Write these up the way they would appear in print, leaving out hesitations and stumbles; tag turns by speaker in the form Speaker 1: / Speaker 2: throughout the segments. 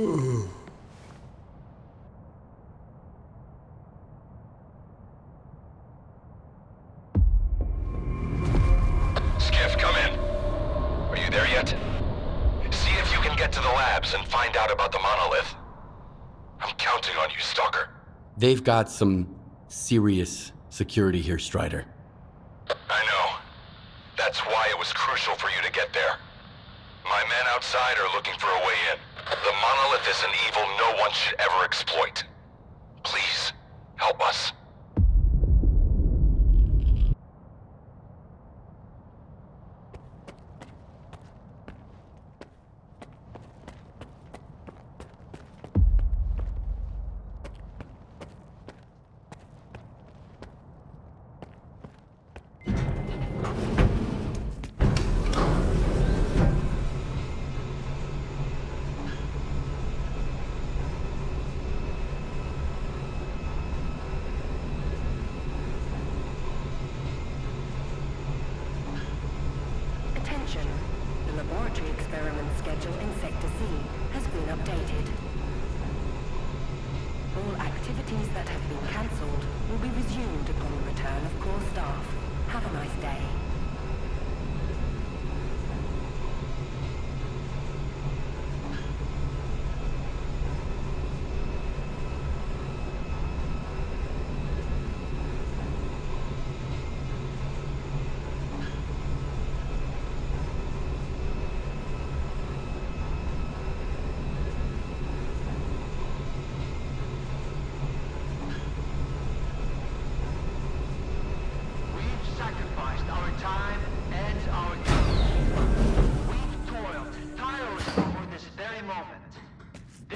Speaker 1: Skiff, come in. Are you there yet? See if you can get to the labs and find out about the monolith. I'm counting on you, Stalker.
Speaker 2: They've got some serious security here, Strider.
Speaker 1: I know. That's why it was crucial for you to get there. My men outside are looking for a way in. The monolith is an evil no one should ever exploit. Please, help us.
Speaker 3: The laboratory experiment schedule in Sector C has been updated. All activities that have been cancelled will be resumed upon the return of core staff. Have a nice day.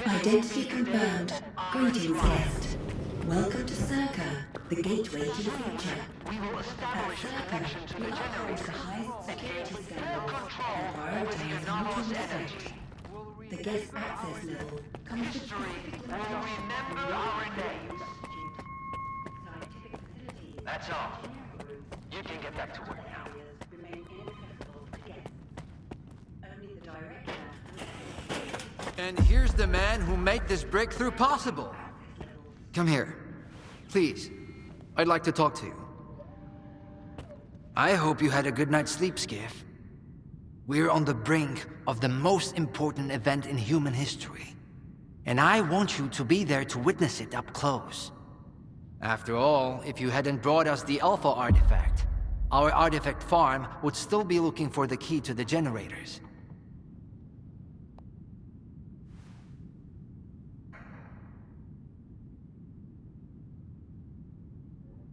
Speaker 4: Identity confirmed. Greetings, guest. Welcome to STALKER, the gateway to the future.
Speaker 5: We will establish a connection to the generator and gain full control over the anomalous energy.
Speaker 4: The guest access level comes to
Speaker 5: History will remember our names. That's all. You can get back to work now.
Speaker 6: And here's the man who made this breakthrough possible. Come here. Please. I'd like to talk to you. I hope you had a good night's sleep, Skiff. We're on the brink of the most important event in human history. And I want you to be there to witness it up close. After all, if you hadn't brought us the Alpha artifact, our artifact farm would still be looking for the key to the generators.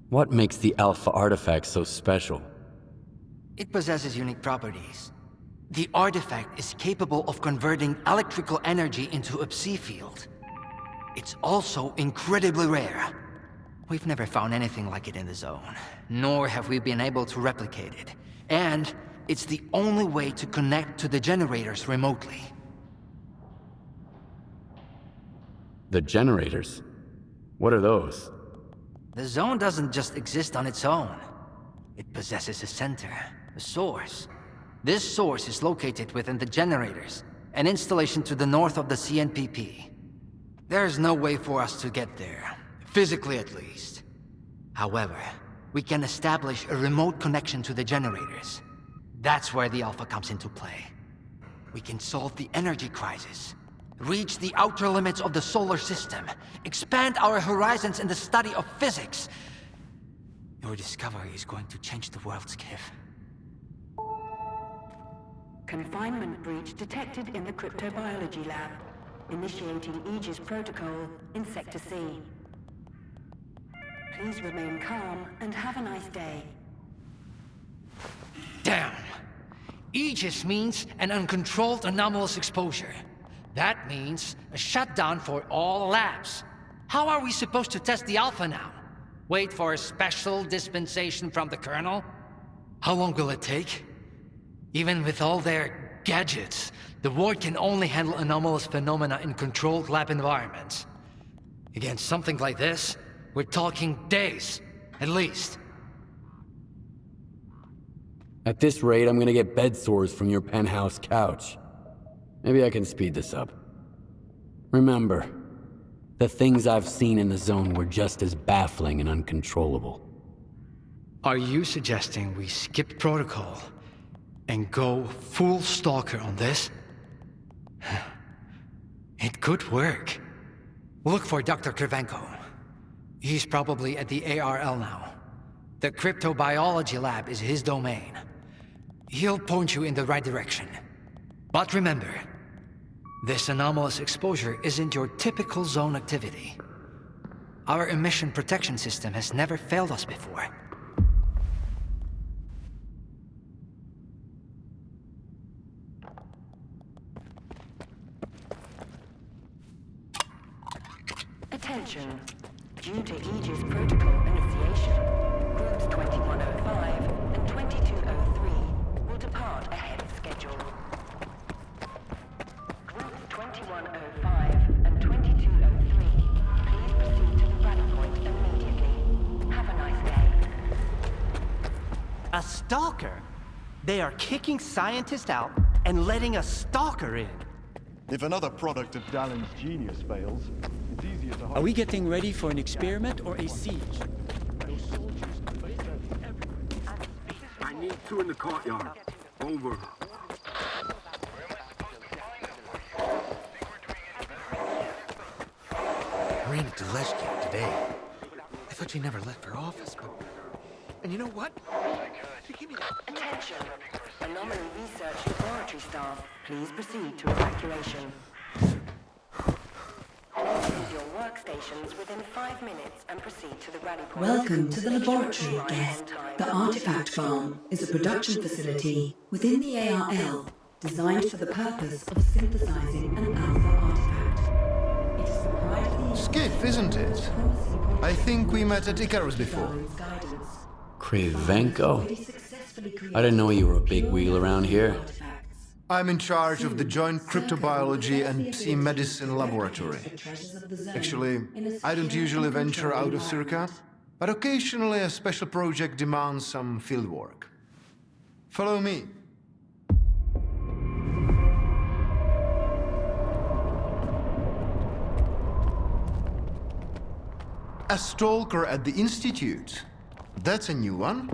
Speaker 2: What makes the Alpha artifact so special?
Speaker 6: It possesses unique properties. The artifact is capable of converting electrical energy into a psi field. It's also incredibly rare. We've never found anything like it in the zone, nor have we been able to replicate it. And it's the only way to connect to the generators remotely.
Speaker 2: The generators? What are those?
Speaker 6: The zone doesn't just exist on its own. It possesses a center, a source. This source is located within the generators, an installation to the north of the CNPP. There's no way for us to get there, physically at least. However, we can establish a remote connection to the generators. That's where the Alpha comes into play. We can solve the energy crisis, reach the outer limits of the solar system, expand our horizons in the study of physics. Your discovery is going to change the world, Skiff.
Speaker 3: Confinement breach detected in the cryptobiology lab. Initiating Aegis protocol in Sector C. Please remain calm and have a nice day.
Speaker 6: Damn! Aegis means an uncontrolled anomalous exposure. That means a shutdown for all labs. How are we supposed to test the Alpha now? Wait for a special dispensation from the Colonel? How long will it take? Even with all their gadgets, the ward can only handle anomalous phenomena in controlled lab environments. Against something like this, we're talking days, at least.
Speaker 2: At this rate, I'm gonna get bed sores from your penthouse couch. Maybe I can speed this up. Remember, the things I've seen in the zone were just as baffling and uncontrollable.
Speaker 6: Are you suggesting we skip protocol and go full stalker on this? It could work. Look for Dr. Krivenko. He's probably at the ARL now. The cryptobiology lab is his domain. He'll point you in the right direction. But remember, this anomalous exposure isn't your typical zone activity. Our emission protection system has never failed us before.
Speaker 3: Attention. Due to Aegis protocol initiation, groups 2105 and 2203 will depart ahead of schedule. Groups 2105 and 2203, please proceed to the rally point immediately. Have a nice day.
Speaker 7: A stalker? They are kicking scientists out and letting a stalker in.
Speaker 8: If another product of Dallin's genius fails, it's easier to hide.
Speaker 9: Are we getting ready for an experiment or a siege?
Speaker 10: I need two in the courtyard. Over.
Speaker 11: I ran into Leshki today. I thought she never left her office, but... And you know what?
Speaker 3: Attention. Anomaly research laboratory staff, please proceed to evacuation. Leave your workstations within 5 minutes and proceed to the rally point.
Speaker 4: Welcome to the laboratory, guest. The Artifact Farm is a production facility within the ARL designed for the purpose of synthesizing an alpha artifact. It is the pride of the
Speaker 12: Skiff, isn't it? I think we met at Icarus before.
Speaker 2: Krivenko? I didn't know you were a big wheel around here.
Speaker 12: I'm in charge of the Joint Cryptobiology and Psi Medicine Laboratory. Actually, I don't usually venture out of Circa, but occasionally a special project demands some fieldwork. Follow me. A stalker at the Institute. That's a new one.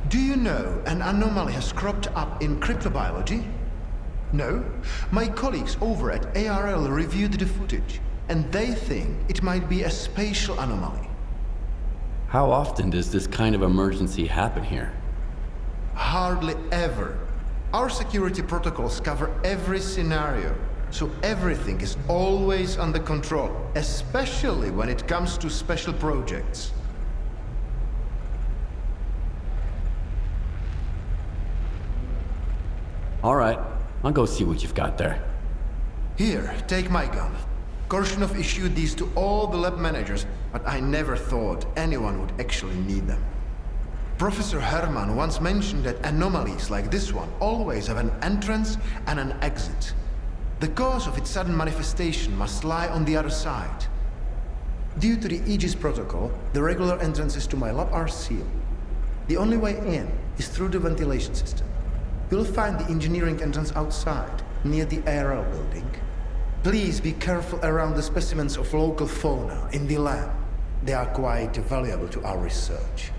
Speaker 12: Do you know an anomaly has cropped up in cryptobiology? No? My colleagues over at ARL reviewed the footage, and they think it might be a spatial anomaly.
Speaker 2: How often does this kind of emergency happen here?
Speaker 12: Hardly ever. Our security protocols cover every scenario, so everything is always under control, especially when it comes to special projects.
Speaker 2: All right, I'll go see what you've got there.
Speaker 12: Here, take my gun. Korshunov issued these to all the lab managers, but I never thought anyone would actually need them. Professor Herman once mentioned that anomalies like this one always have an entrance and an exit. The cause of its sudden manifestation must lie on the other side. Due to the Aegis protocol, the regular entrances to my lab are sealed. The only way in is through the ventilation system. You'll find the engineering entrance outside, near the ARL building. Please be careful around the specimens of local fauna in the lab. They are quite valuable to our research.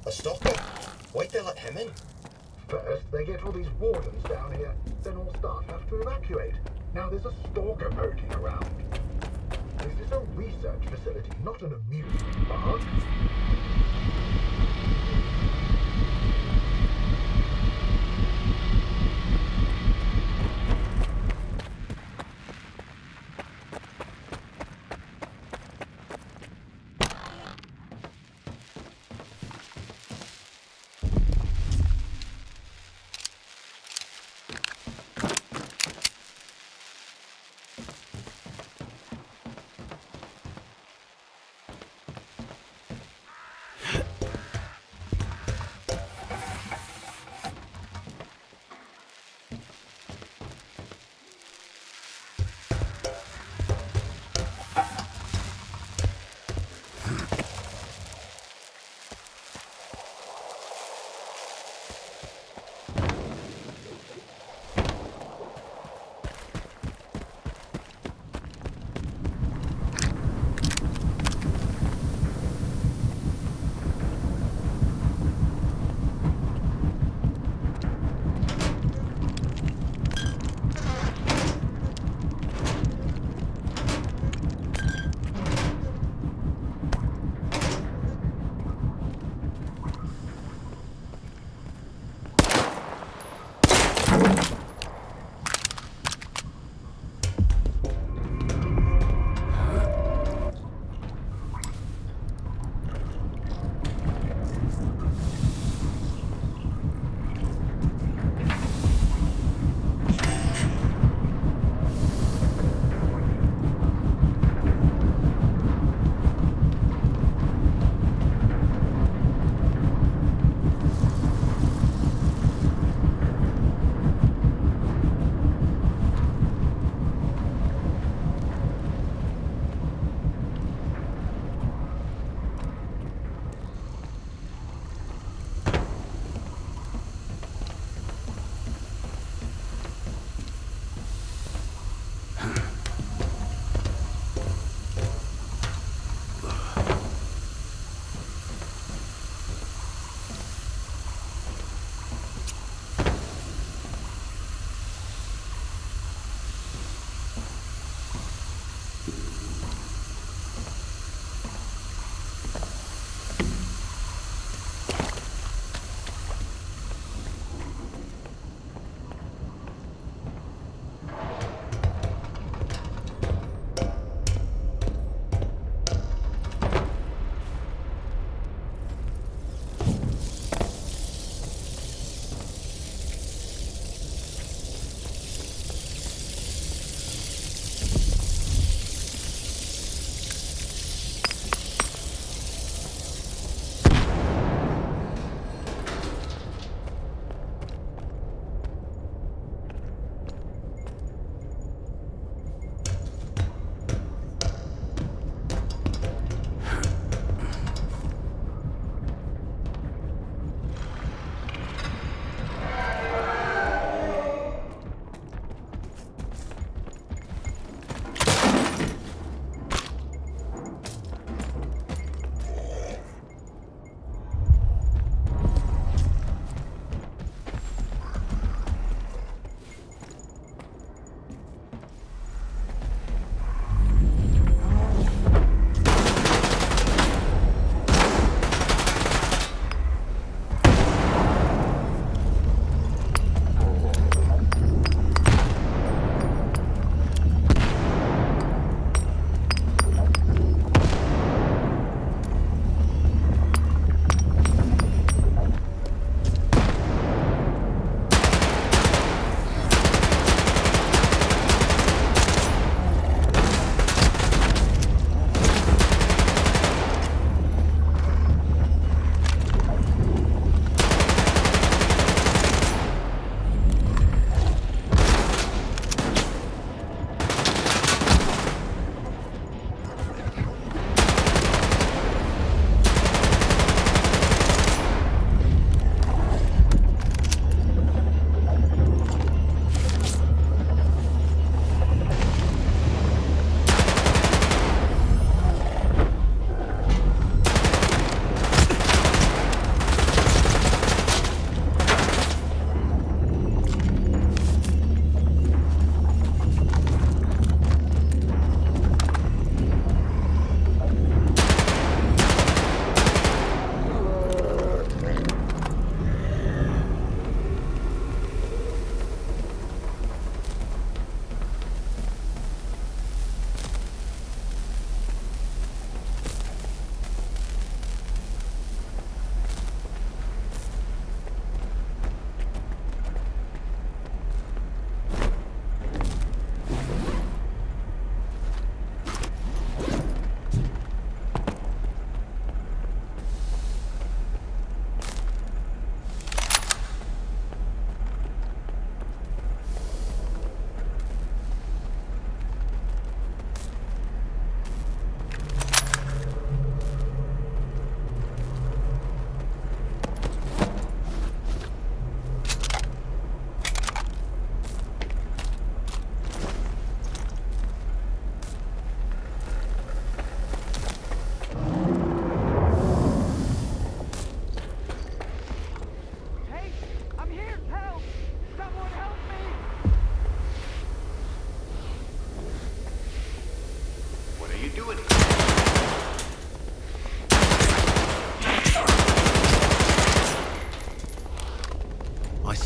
Speaker 13: A stalker? Why'd they let him in?
Speaker 14: First, they get all these wardens down here, then all staff have to evacuate. Now there's a stalker poking around. This is a research facility, not an amusement park.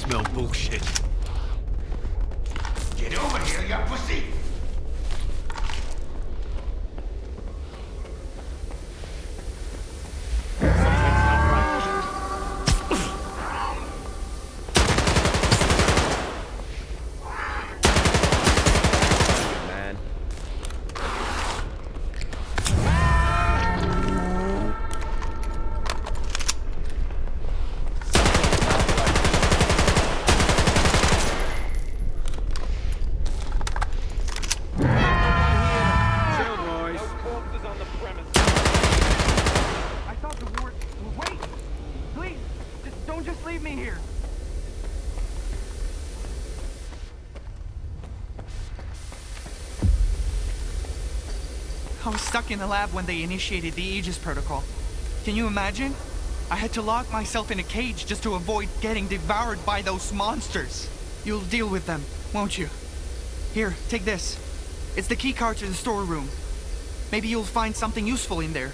Speaker 10: smell bullshit.
Speaker 15: Get over here, you pussy!
Speaker 16: I was stuck in the lab when they initiated the Aegis protocol. Can you imagine? I had to lock myself in a cage just to avoid getting devoured by those monsters. You'll deal with them, won't you? Here, take this. It's the key card to the storeroom. Maybe you'll find something useful in there.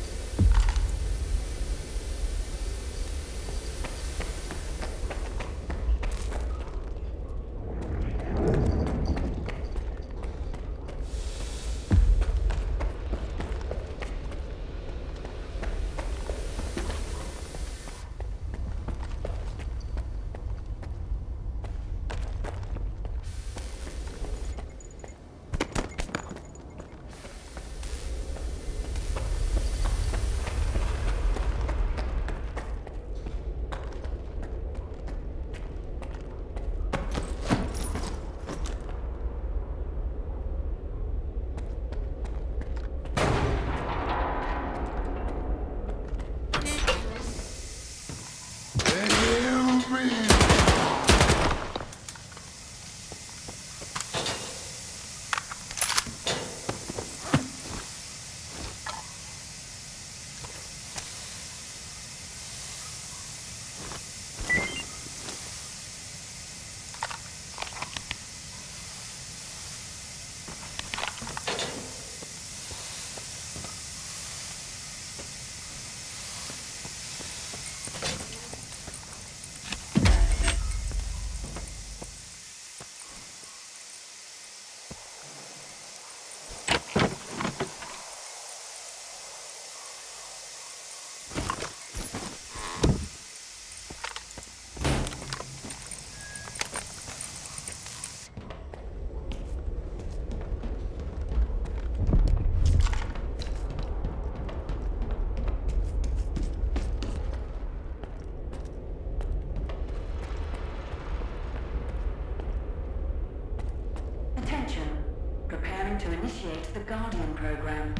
Speaker 3: To initiate the Guardian program.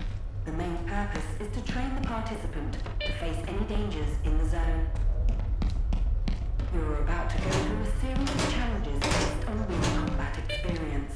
Speaker 3: The main purpose is to train the participant to face any dangers in the zone. You are about to go through a series of challenges based on real combat experience.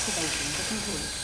Speaker 3: Activating the complete.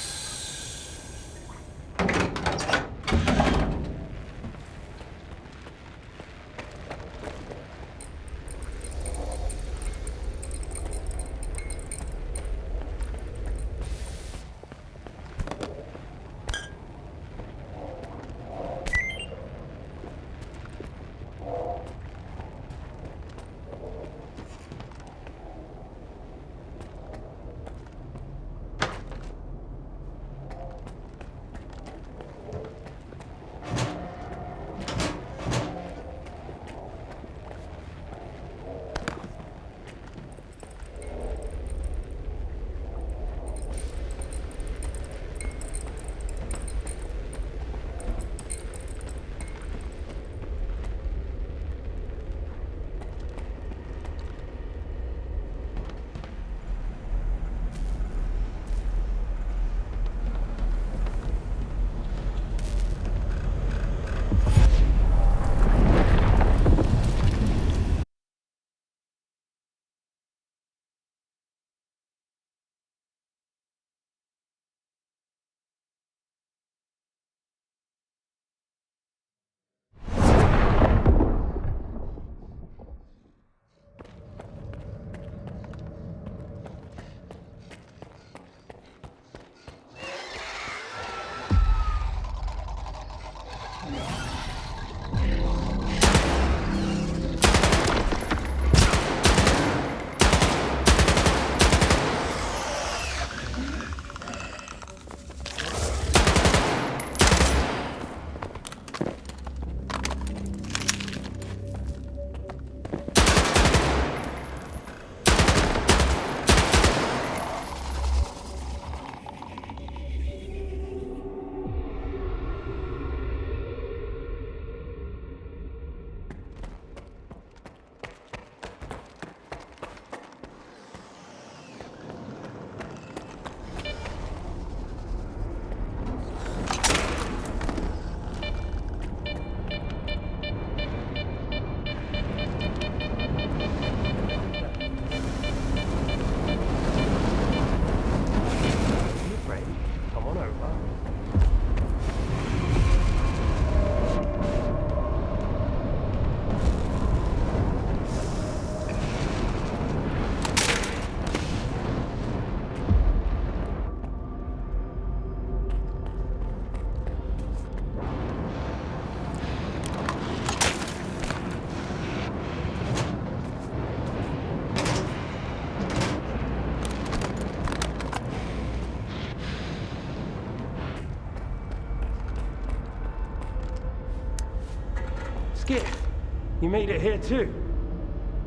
Speaker 15: You made it here too.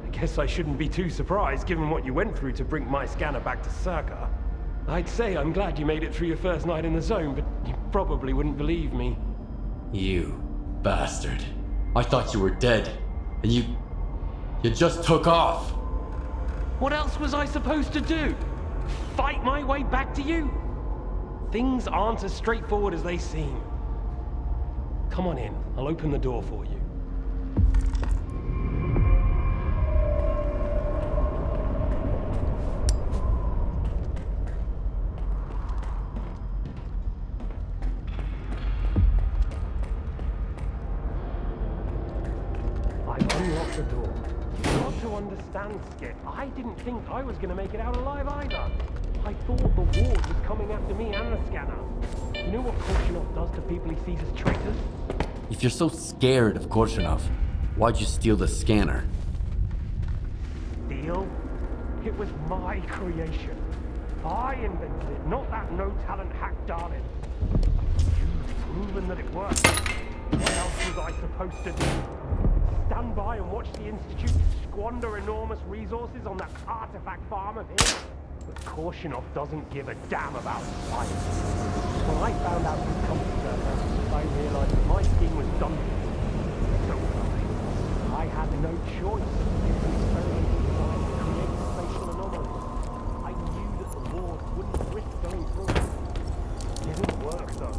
Speaker 15: I guess I shouldn't be too surprised given what you went through to bring my scanner back to Circa. I'd say I'm glad you made it through your first night in the zone, but you probably wouldn't believe me.
Speaker 2: You bastard. I thought you were dead, and you just took off.
Speaker 15: What else was I supposed to do? Fight my way back to you? Things aren't as straightforward as they seem. Come on in, I'll open the door for you. Unlock the door. You've got to understand, Skip. I didn't think I was going to make it out alive either. I thought the ward was coming after me and the scanner. You know what Korshunov does to people he sees as traitors?
Speaker 2: If you're so scared of Korshunov, why'd you steal the scanner?
Speaker 15: Steal? It was my creation. I invented it, not that no-talent hack darling. You've proven that it works. What else was I supposed to do? Stand by and watch the Institute squander enormous resources on that artifact farm of his? But Korshunov doesn't give a damn about science. When I found out his company server, I realized that my scheme was done for. So I had no choice. It was experimenting designed to create spatial anomalies. I knew that the Lord wouldn't risk going through it. It didn't work though.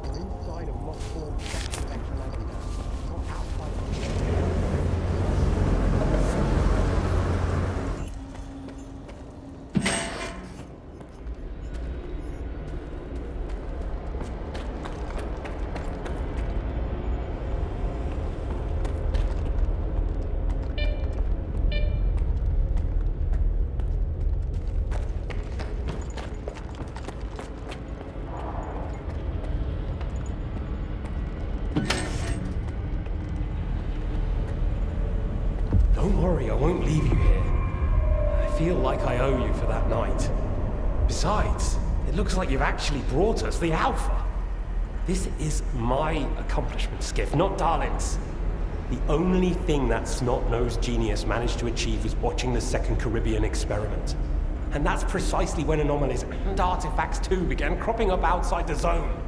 Speaker 15: We're inside a moth-formed section of electromagnetism, not outside of the like I owe you for that night. Besides, it looks like you've actually brought us the Alpha. This is my accomplishment, Skiff, not Darlin's. The only thing that snot-nosed genius managed to achieve was watching the second Caribbean experiment. And that's precisely when anomalies and artifacts too began cropping up outside the zone.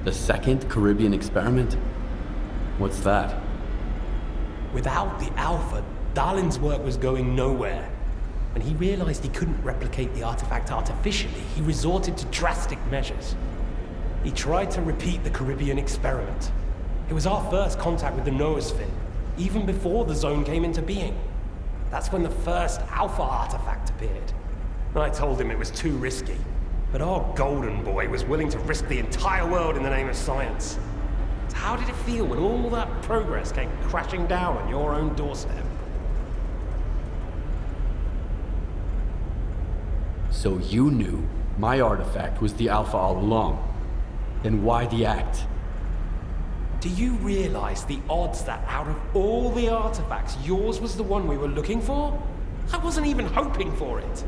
Speaker 2: The second Caribbean experiment? What's that?
Speaker 15: Without the Alpha, Darlin's work was going nowhere. When he realized he couldn't replicate the artifact artificially, he resorted to drastic measures. He tried to repeat the Caribbean experiment. It was our first contact with the noosphere, even before the zone came into being. That's when the first Alpha artifact appeared. I told him it was too risky. But our golden boy was willing to risk the entire world in the name of science. So how did it feel when all that progress came crashing down on your own doorstep?
Speaker 2: So you knew my artifact was the Alpha all along. Then why the act?
Speaker 15: Do you realize the odds that out of all the artifacts, yours was the one we were looking for? I wasn't even hoping for it.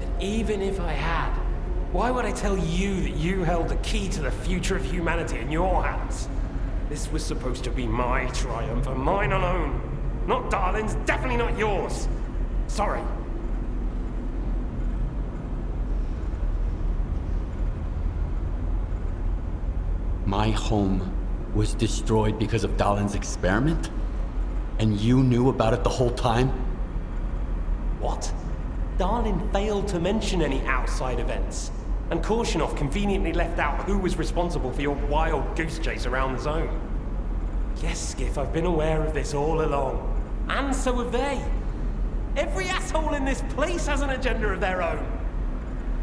Speaker 15: But even if I had, why would I tell you that you held the key to the future of humanity in your hands? This was supposed to be my triumph, and mine alone. Not Darlin's, definitely not yours. Sorry.
Speaker 2: My home was destroyed because of Darlin's experiment? And you knew about it the whole time?
Speaker 15: What? Darlin failed to mention any outside events. And Korshunov conveniently left out who was responsible for your wild goose chase around the zone. Yes, Skiff, I've been aware of this all along. And so have they. Every asshole in this place has an agenda of their own.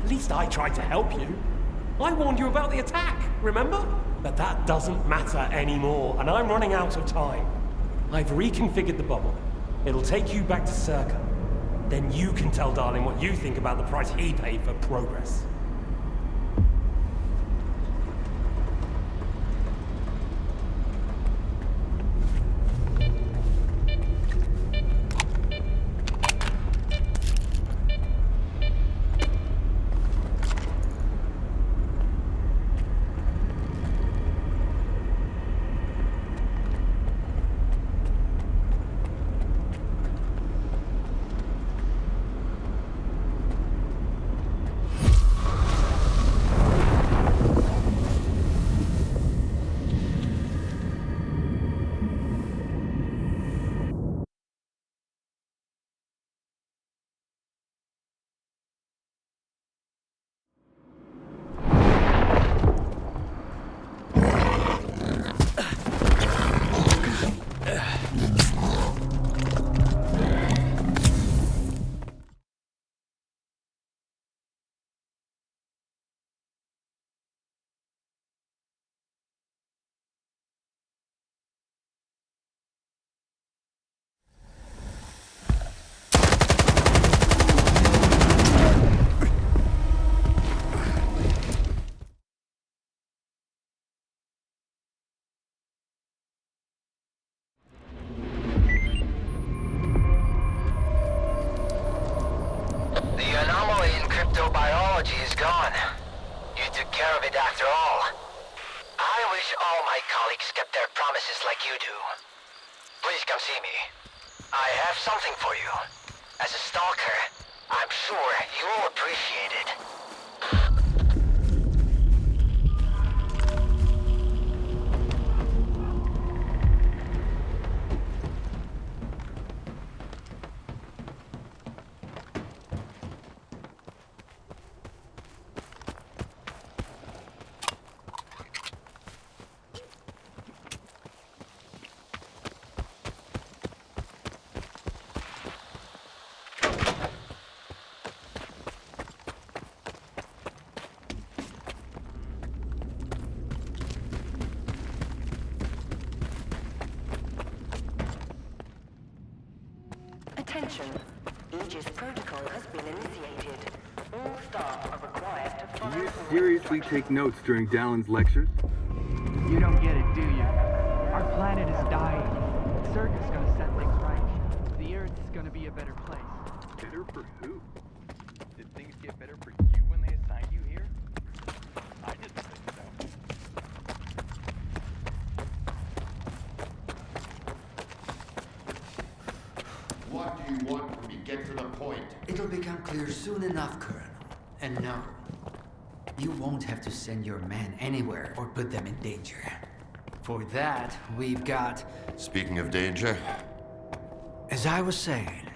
Speaker 15: At least I tried to help you. I warned you about the attack, remember? But that doesn't matter anymore, and I'm running out of time. I've reconfigured the bubble. It'll take you back to Circa. Then you can tell Darlin what you think about the price he paid for progress.
Speaker 6: Is gone. You took care of it after all. I wish all my colleagues kept their promises like you do. Please come see me. I have something for you. As a stalker, I'm sure you'll appreciate it.
Speaker 3: Attention. Aegis protocol has been initiated. All staff are required to follow...
Speaker 10: Do you seriously take notes during Dallin's lectures?
Speaker 7: You don't get it, do you? Our planet is dying. Circus gonna set things right. The Earth's gonna be a better place.
Speaker 17: Better for who? Did things get better for you when they assigned you here? I didn't think so.
Speaker 1: What do you want from me? Get to the point.
Speaker 6: It'll become clear soon enough, Colonel. And no, you won't have to send your men anywhere or put them in danger. For that, we've got...
Speaker 1: Speaking of danger...
Speaker 6: As I was saying,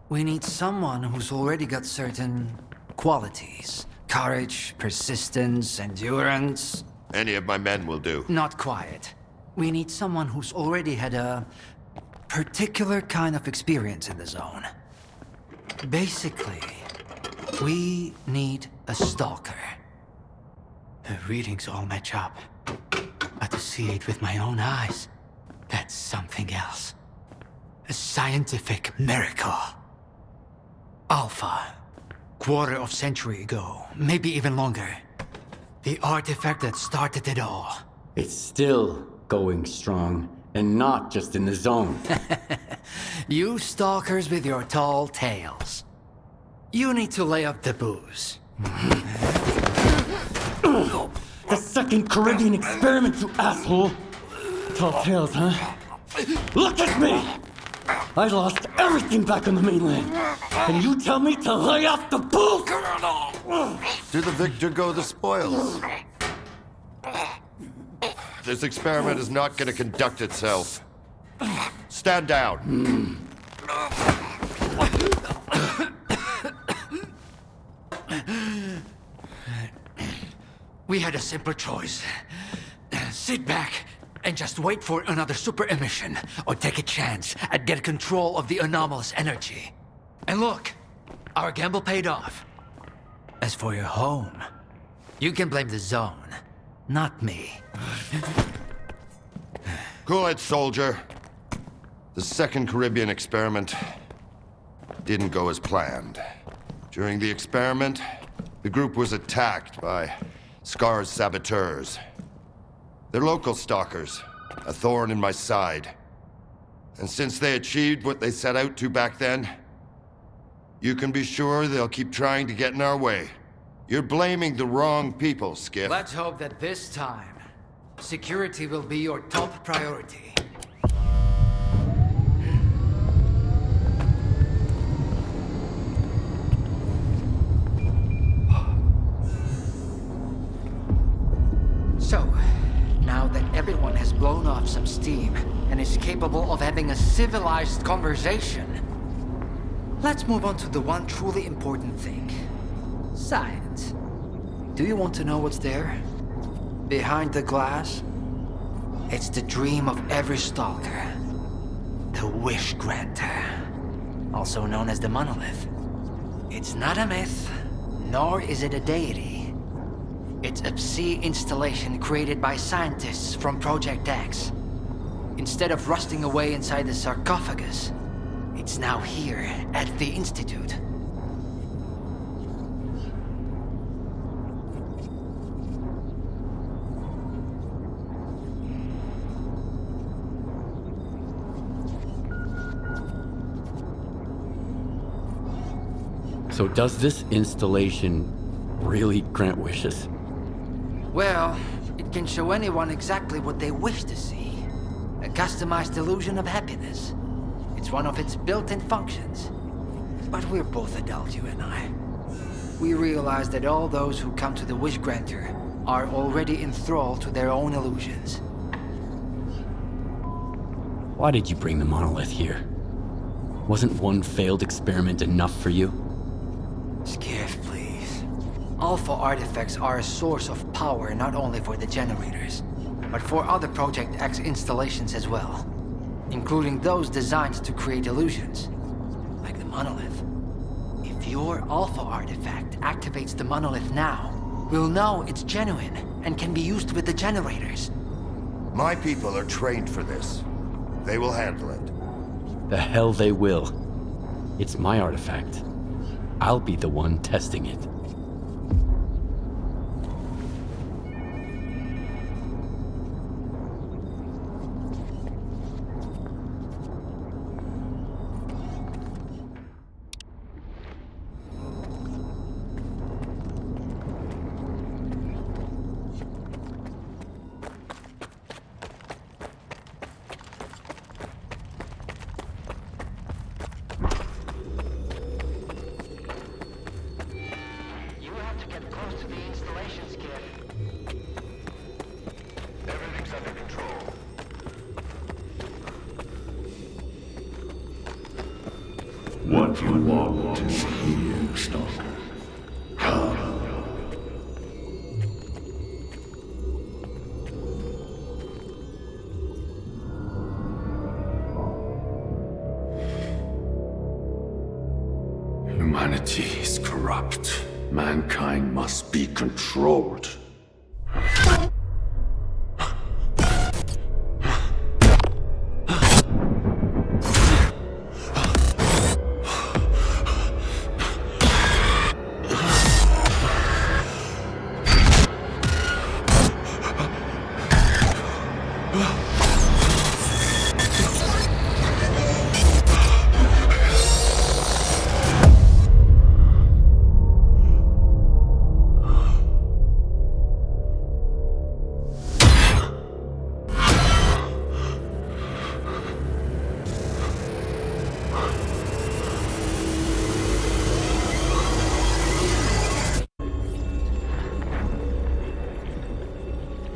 Speaker 6: we need someone who's already got certain qualities. Courage, persistence, endurance.
Speaker 1: Any of my men will do.
Speaker 6: Not quite. We need someone who's already had a particular kind of experience in the zone. Basically, we need a stalker. The readings all match up. But to see it with my own eyes, that's something else. A scientific miracle. Alpha. Quarter of century ago, maybe even longer. The artifact that started it all.
Speaker 2: It's still going strong, and not just in the zone.
Speaker 6: You stalkers with your tall tales. You need to lay up the booze.
Speaker 2: The second Caribbean experiment, you asshole! Tall tales, huh? Look at me! I lost everything back on the mainland. And you tell me to lay off the booze?
Speaker 1: To the victor go the spoils. This experiment is not going to conduct itself. Stand down.
Speaker 6: We had a simple choice. Sit back and just wait for another super emission, or take a chance at getting control of the anomalous energy. And look, our gamble paid off. As for your home, you can blame the zone, not me.
Speaker 1: Cool it, soldier. The second Caribbean experiment didn't go as planned. During the experiment, the group was attacked by Scar's saboteurs. They're local stalkers, a thorn in my side. And since they achieved what they set out to back then, you can be sure they'll keep trying to get in our way. You're blaming the wrong people, Skip.
Speaker 6: Let's hope that this time, security will be your top priority. So, now that everyone has blown off some steam and is capable of having a civilized conversation, let's move on to the one truly important thing. Science. Do you want to know what's there? Behind the glass? It's the dream of every stalker. The wish granter. Also known as the monolith. It's not a myth, nor is it a deity. It's a Psi installation created by scientists from Project X. Instead of rusting away inside the sarcophagus, it's now here at the Institute.
Speaker 2: So does this installation really grant wishes?
Speaker 6: Well, it can show anyone exactly what they wish to see. A customized illusion of happiness. It's one of its built-in functions. But we're both adults, you and I. We realize that all those who come to the Wish Granter are already enthralled to their own illusions.
Speaker 2: Why did you bring the monolith here? Wasn't one failed experiment enough for you?
Speaker 6: Skiff, please. Alpha artifacts are a source of power not only for the generators, but for other Project X installations as well. Including those designed to create illusions, like the monolith. If your Alpha artifact activates the monolith now, we'll know it's genuine and can be used with the generators.
Speaker 1: My people are trained for this. They will handle it.
Speaker 2: The hell they will. It's my artifact. I'll be the one testing it.
Speaker 1: What you want is here, Stalker. Come. Humanity is corrupt. Mankind must be controlled.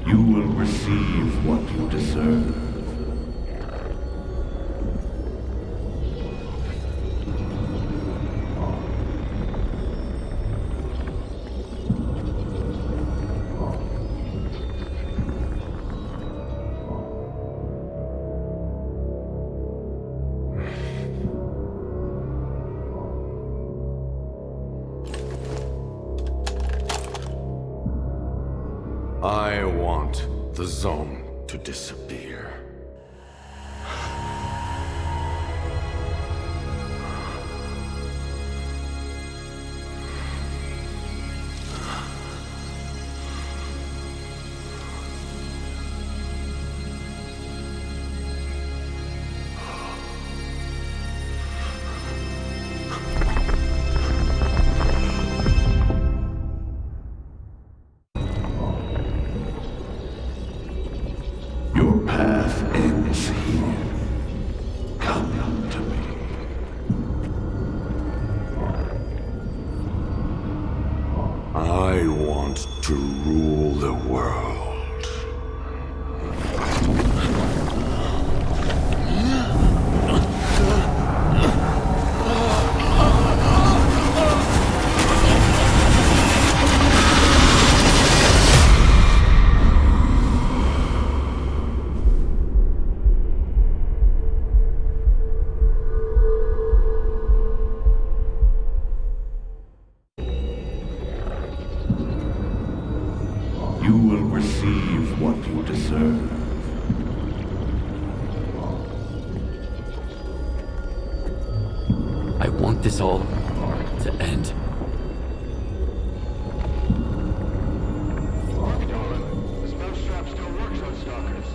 Speaker 1: You will receive what you deserve. I want the zone to disappear. Your path ends here. Come to me. I want to rule the world. You will receive what you deserve.
Speaker 2: I want this all to end.
Speaker 1: The smoke strap still works on stalkers.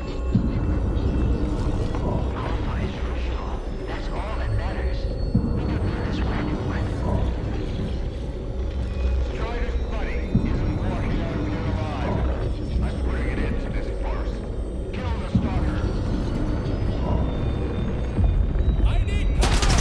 Speaker 1: Alpha is crucial. That's all that matters. We can do this when anyone. Strider's buddy isn't walking out of here alive. I'm putting it into this farce. Kill the stalker. I need cover!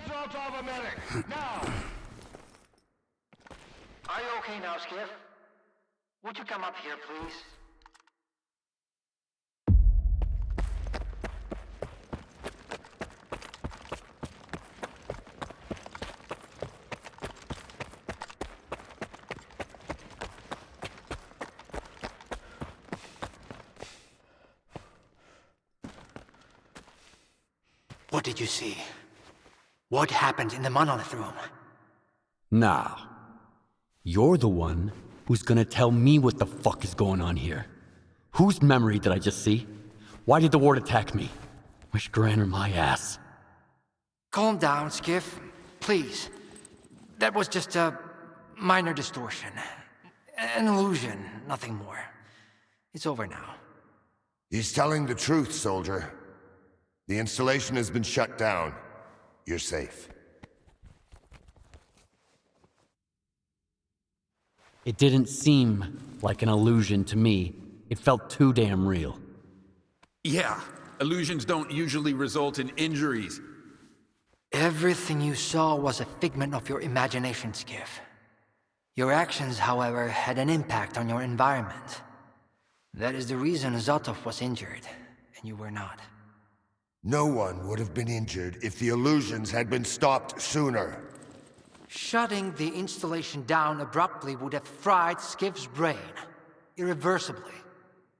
Speaker 10: Consult of a medic, now!
Speaker 6: Are you okay now, Skiff? Would you come up here, please? What did you see? What happened in the monolith room?
Speaker 2: Now, you're the one who's gonna tell me what the fuck is going on here. Whose memory did I just see? Why did the ward attack me? Wish Granner my ass.
Speaker 6: Calm down, Skiff. Please. That was just a minor distortion. An illusion, nothing more. It's over now.
Speaker 18: He's telling the truth, soldier. The installation has been shut down. You're safe.
Speaker 2: It didn't seem like an illusion to me. It felt too damn real.
Speaker 19: Yeah, illusions don't usually result in injuries.
Speaker 6: Everything you saw was a figment of your imagination, Skiff. Your actions, however, had an impact on your environment. That is the reason Zotov was injured, and you were not.
Speaker 18: No one would have been injured if the illusions had been stopped sooner.
Speaker 6: Shutting the installation down abruptly would have fried Skiff's brain. Irreversibly.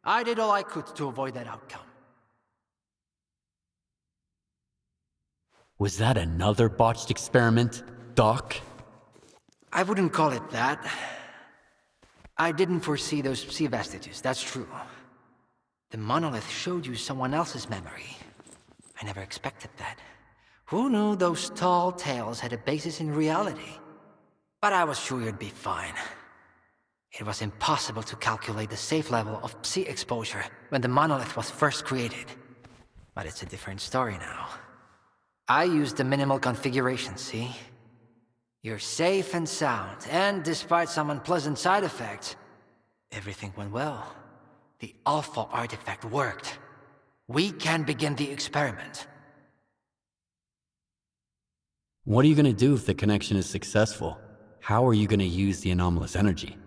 Speaker 6: I did all I could to avoid that outcome.
Speaker 2: Was that another botched experiment, Doc?
Speaker 6: I wouldn't call it that. I didn't foresee those sea vestiges, that's true. The monolith showed you someone else's memory. I never expected that. Who knew those tall tales had a basis in reality? But I was sure you'd be fine. It was impossible to calculate the safe level of psi exposure when the monolith was first created. But it's a different story now. I used the minimal configuration, see? You're safe and sound, and despite some unpleasant side effects, everything went well. The Alpha artifact worked. We can begin the experiment.
Speaker 2: What are you gonna do if the connection is successful? How are you gonna use the anomalous energy?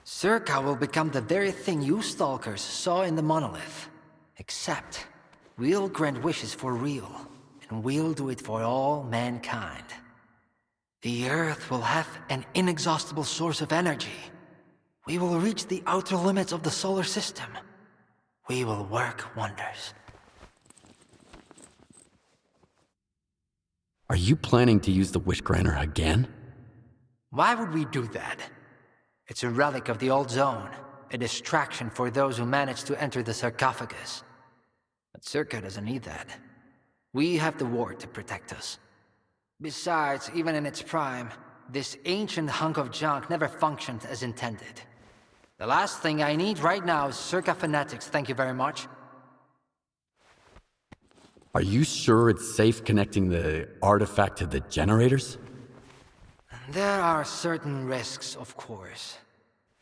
Speaker 6: Circa will become the very thing you stalkers saw in the monolith. Except, we'll grant wishes for real, and we'll do it for all mankind. The Earth will have an inexhaustible source of energy. We will reach the outer limits of the solar system. We will work wonders.
Speaker 2: Are you planning to use the Wish Granter again?
Speaker 6: Why would we do that? It's a relic of the old zone, a distraction for those who manage to enter the sarcophagus. But Circa doesn't need that. We have the ward to protect us. Besides, even in its prime, this ancient hunk of junk never functioned as intended. The last thing I need right now is Circa fanatics, thank you very much.
Speaker 2: Are you sure it's safe connecting the artifact to the generators?
Speaker 6: There are certain risks, of course.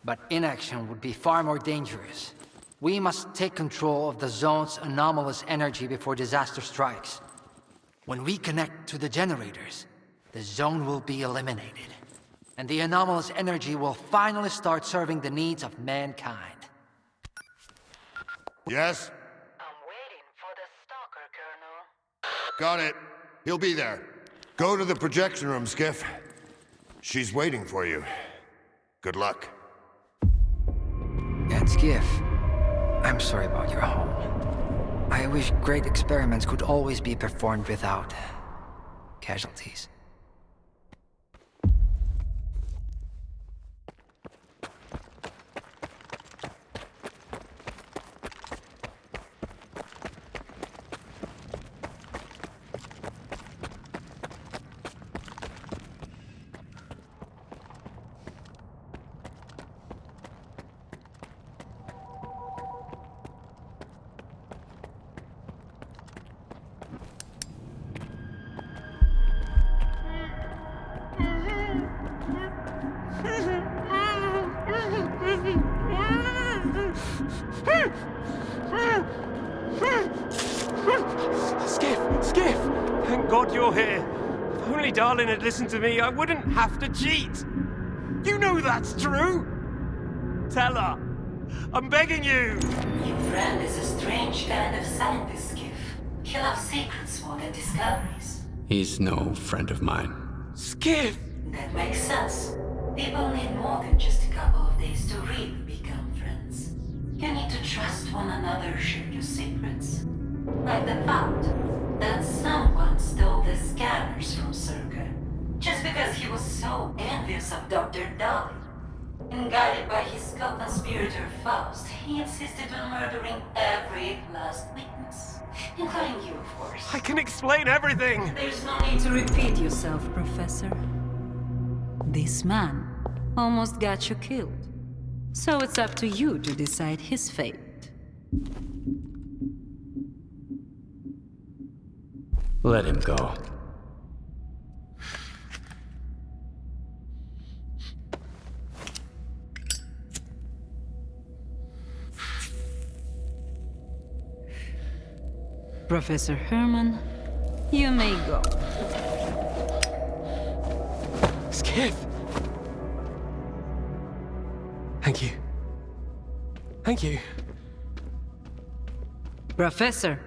Speaker 6: But inaction would be far more dangerous. We must take control of the zone's anomalous energy before disaster strikes. When we connect to the generators, the zone will be eliminated. And the anomalous energy will finally start serving the needs of mankind.
Speaker 18: Yes?
Speaker 5: I'm waiting for the Stalker, Colonel.
Speaker 18: Got it. He'll be there. Go to the projection room, Skiff. She's waiting for you. Good luck.
Speaker 6: And Skiff, I'm sorry about your home. I wish great experiments could always be performed without casualties.
Speaker 15: Skiff! Thank God you're here! only Darlin had listened to me, I wouldn't have to cheat. You know that's true. Tell her. I'm begging you.
Speaker 3: Your friend is a strange kind of scientist, Skiff. He loves secrets more than discoveries.
Speaker 2: He's no friend of mine.
Speaker 15: Skiff!
Speaker 3: That makes sense. People need more than just a couple of days to really become friends. You need to trust one another, share your secrets. Like the fact that someone stole the scanners from Circa just because he was so envious of Dr. Dolly. And guided by his co-conspirator Faust, he insisted on murdering every last witness, including you, of course.
Speaker 15: I can explain everything!
Speaker 3: There's no need to repeat yourself, Professor. This man almost got you killed. So it's up to you to decide his fate.
Speaker 2: Let him go.
Speaker 3: Professor Herman, you may go.
Speaker 15: Skiff! Thank you. Thank you.
Speaker 3: Professor,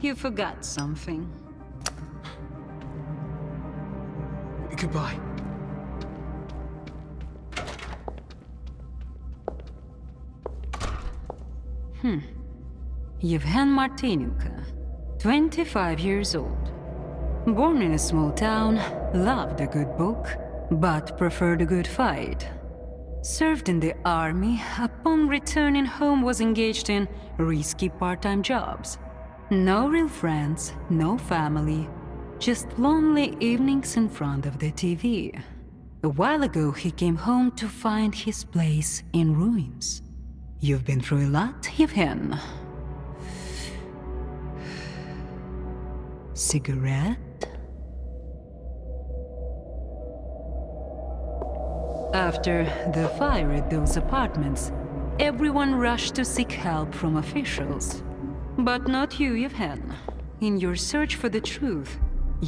Speaker 3: you forgot something.
Speaker 15: Goodbye.
Speaker 3: Yevhen Martinenko, 25 years old. Born in a small town, loved a good book, but preferred a good fight. Served in the army, upon returning home was engaged in risky part-time jobs. No real friends, no family, just lonely evenings in front of the TV. A while ago he came home to find his place in ruins. You've been through a lot, Yevhen. Cigarette? After the fire at those apartments, everyone rushed to seek help from officials. But not you, Yevhen. In your search for the truth,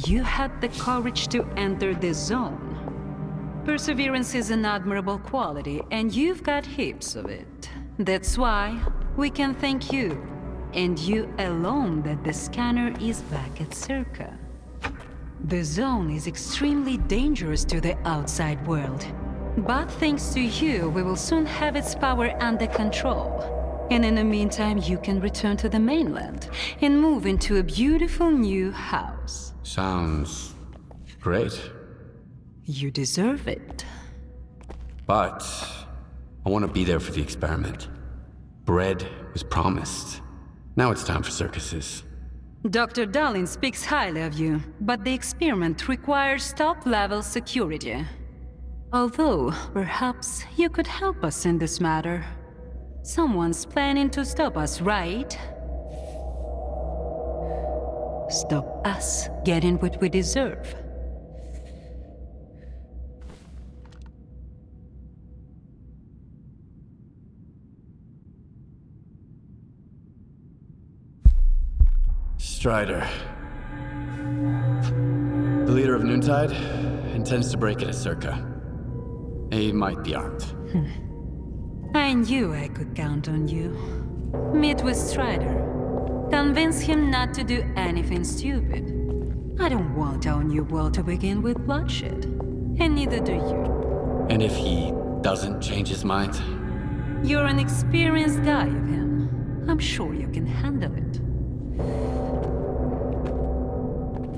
Speaker 3: you had the courage to enter the zone. Perseverance is an admirable quality, and you've got heaps of it. That's why we can thank you, and you alone, that the scanner is back at Circa. The zone is extremely dangerous to the outside world. But thanks to you, we will soon have its power under control. And in the meantime, you can return to the mainland and move into a beautiful new house.
Speaker 2: Sounds great.
Speaker 3: You deserve it.
Speaker 2: But I want to be there for the experiment. Bread was promised. Now it's time for circuses.
Speaker 3: Dr. Darlin speaks highly of you, but the experiment requires top-level security. Although, perhaps you could help us in this matter. Someone's planning to stop us, right? Stop us getting what we deserve.
Speaker 2: Strider. The leader of Noontide intends to break into Circa. He might be armed.
Speaker 3: I knew I could count on you. Meet with Strider. Convince him not to do anything stupid. I don't want our new world to begin with bloodshed. And neither do you.
Speaker 2: And if he doesn't change his mind?
Speaker 3: You're an experienced guy of him. I'm sure you can handle it.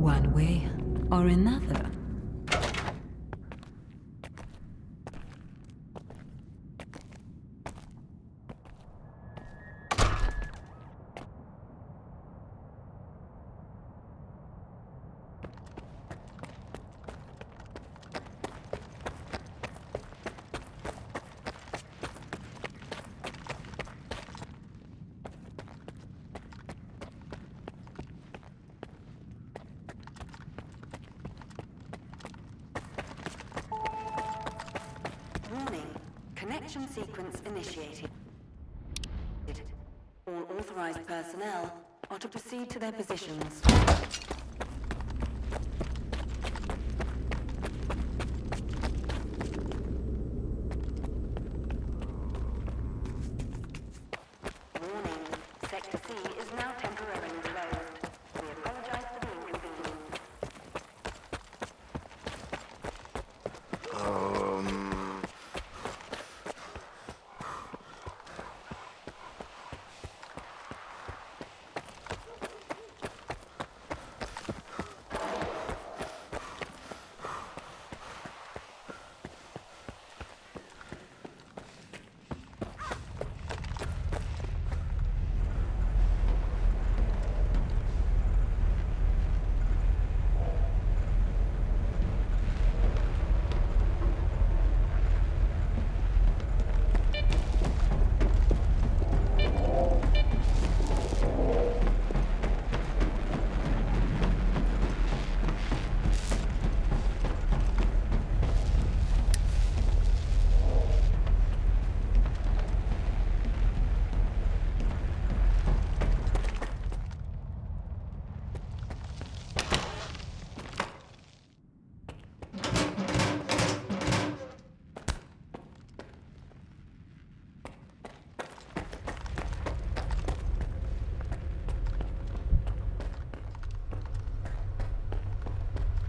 Speaker 3: One way or another.
Speaker 4: Connection sequence initiated. All authorized personnel are to proceed to their positions.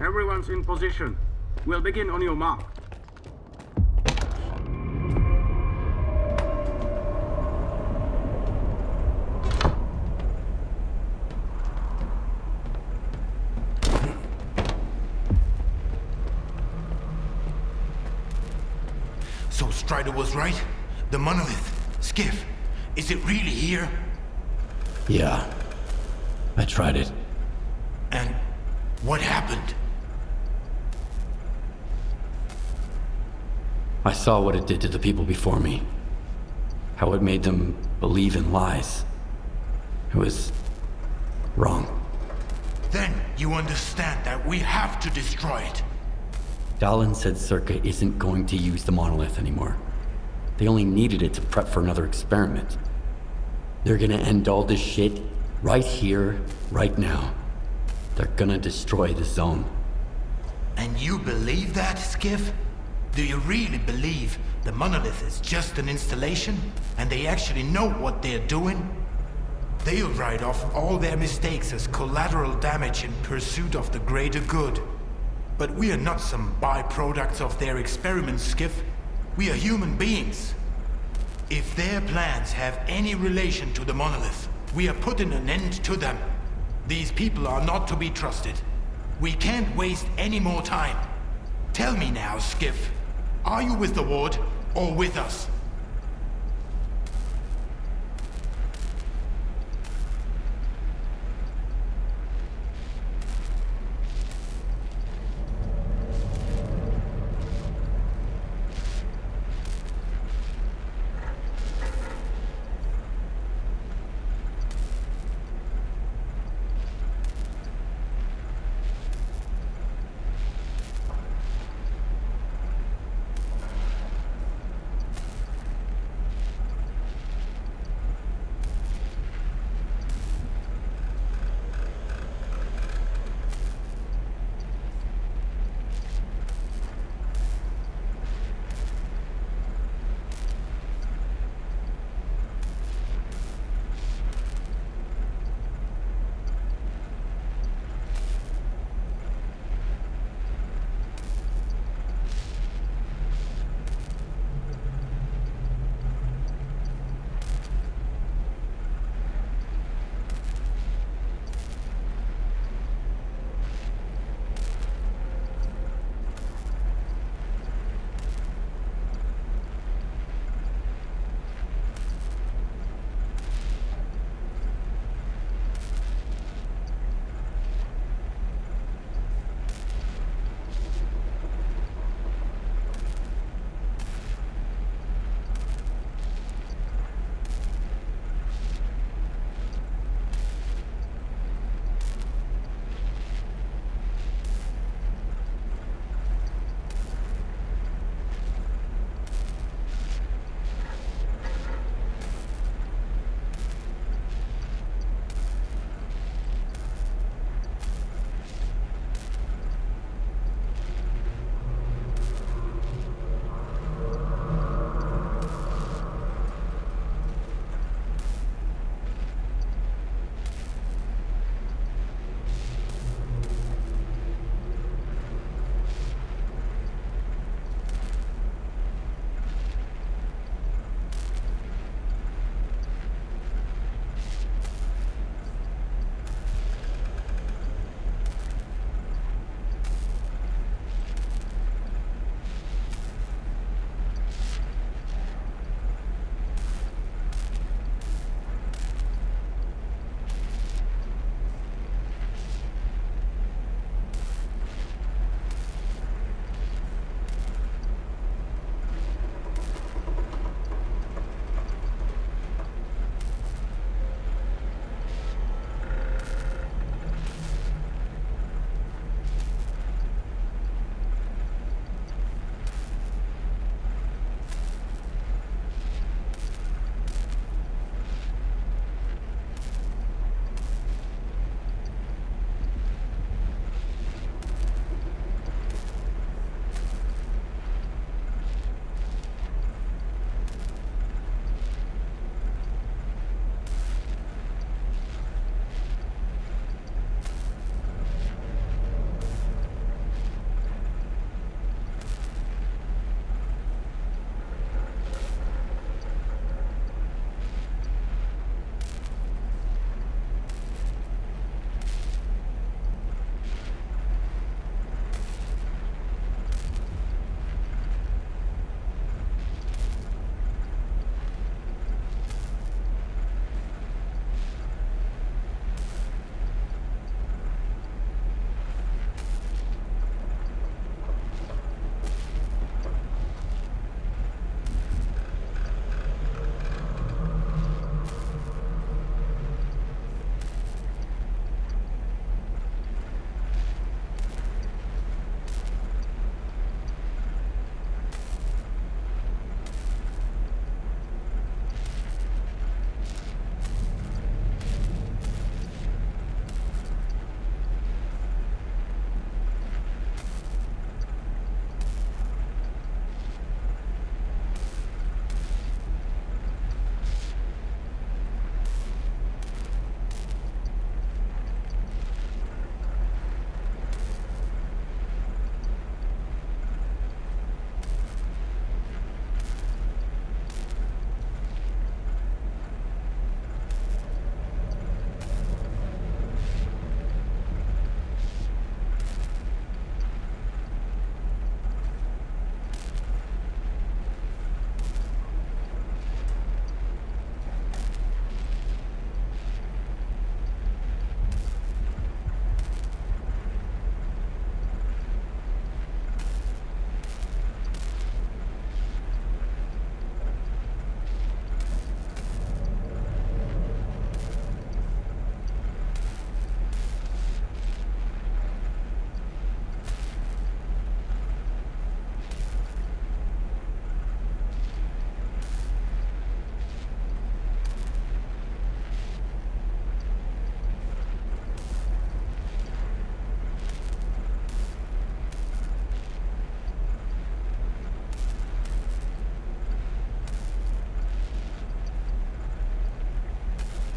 Speaker 10: Everyone's in position. We'll begin on your mark.
Speaker 20: So Strider was right? The monolith, Skiff, is it really here?
Speaker 2: Yeah. I tried it.
Speaker 20: And what happened?
Speaker 2: I saw what it did to the people before me. How it made them believe in lies. It was wrong.
Speaker 20: Then you understand that we have to destroy it.
Speaker 2: Dallin said Circa isn't going to use the monolith anymore. They only needed it to prep for another experiment. They're gonna end all this shit right here, right now. They're gonna destroy the zone.
Speaker 20: And you believe that, Skiff? Do you really believe the monolith is just an installation and they actually know what they're doing? They'll write off all their mistakes as collateral damage in pursuit of the greater good. But we are not some byproducts of their experiments, Skiff. We are human beings. If their plans have any relation to the monolith, we are putting an end to them. These people are not to be trusted. We can't waste any more time. Tell me now, Skiff. Are you with the Ward or with us?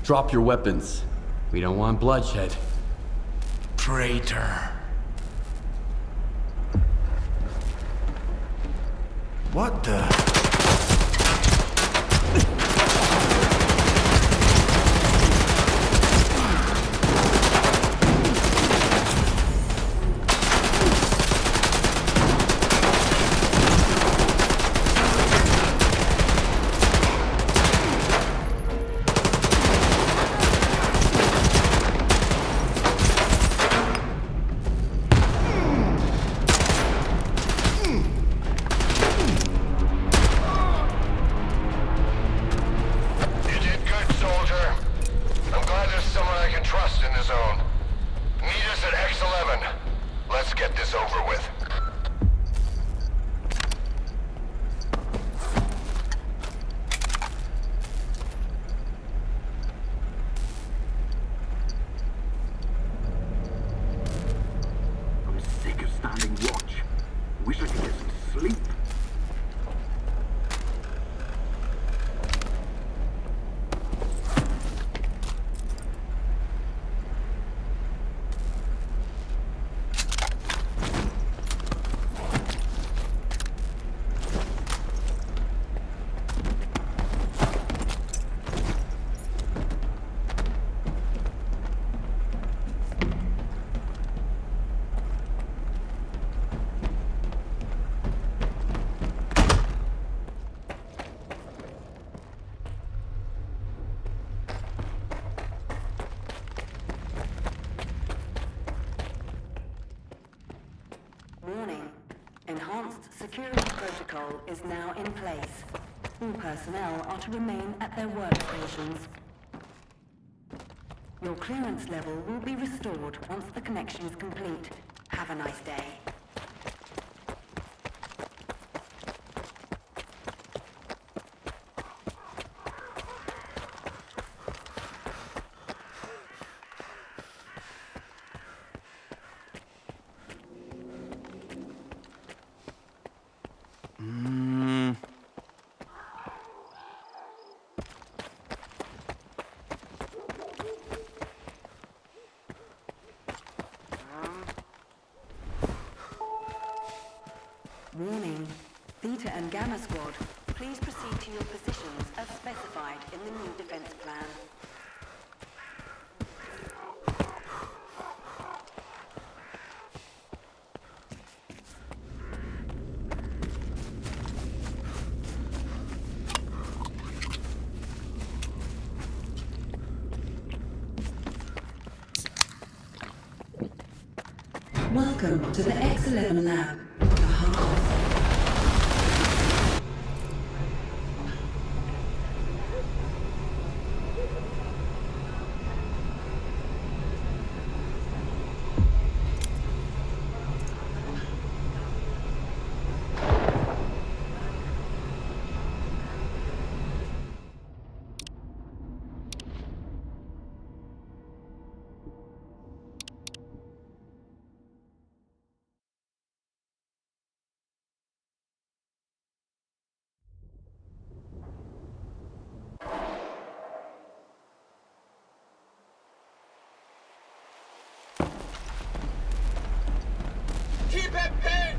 Speaker 2: Drop your weapons. We don't want bloodshed.
Speaker 20: Traitor. What the?
Speaker 3: Security protocol is now in place. All personnel are to remain at their workstations. Your clearance level will be restored once the connection is complete. Have a nice day. Warning. Theta and Gamma Squad, please proceed to your positions as specified in the new defense plan.
Speaker 4: Welcome to the X11 lab.
Speaker 5: Keep it pinned!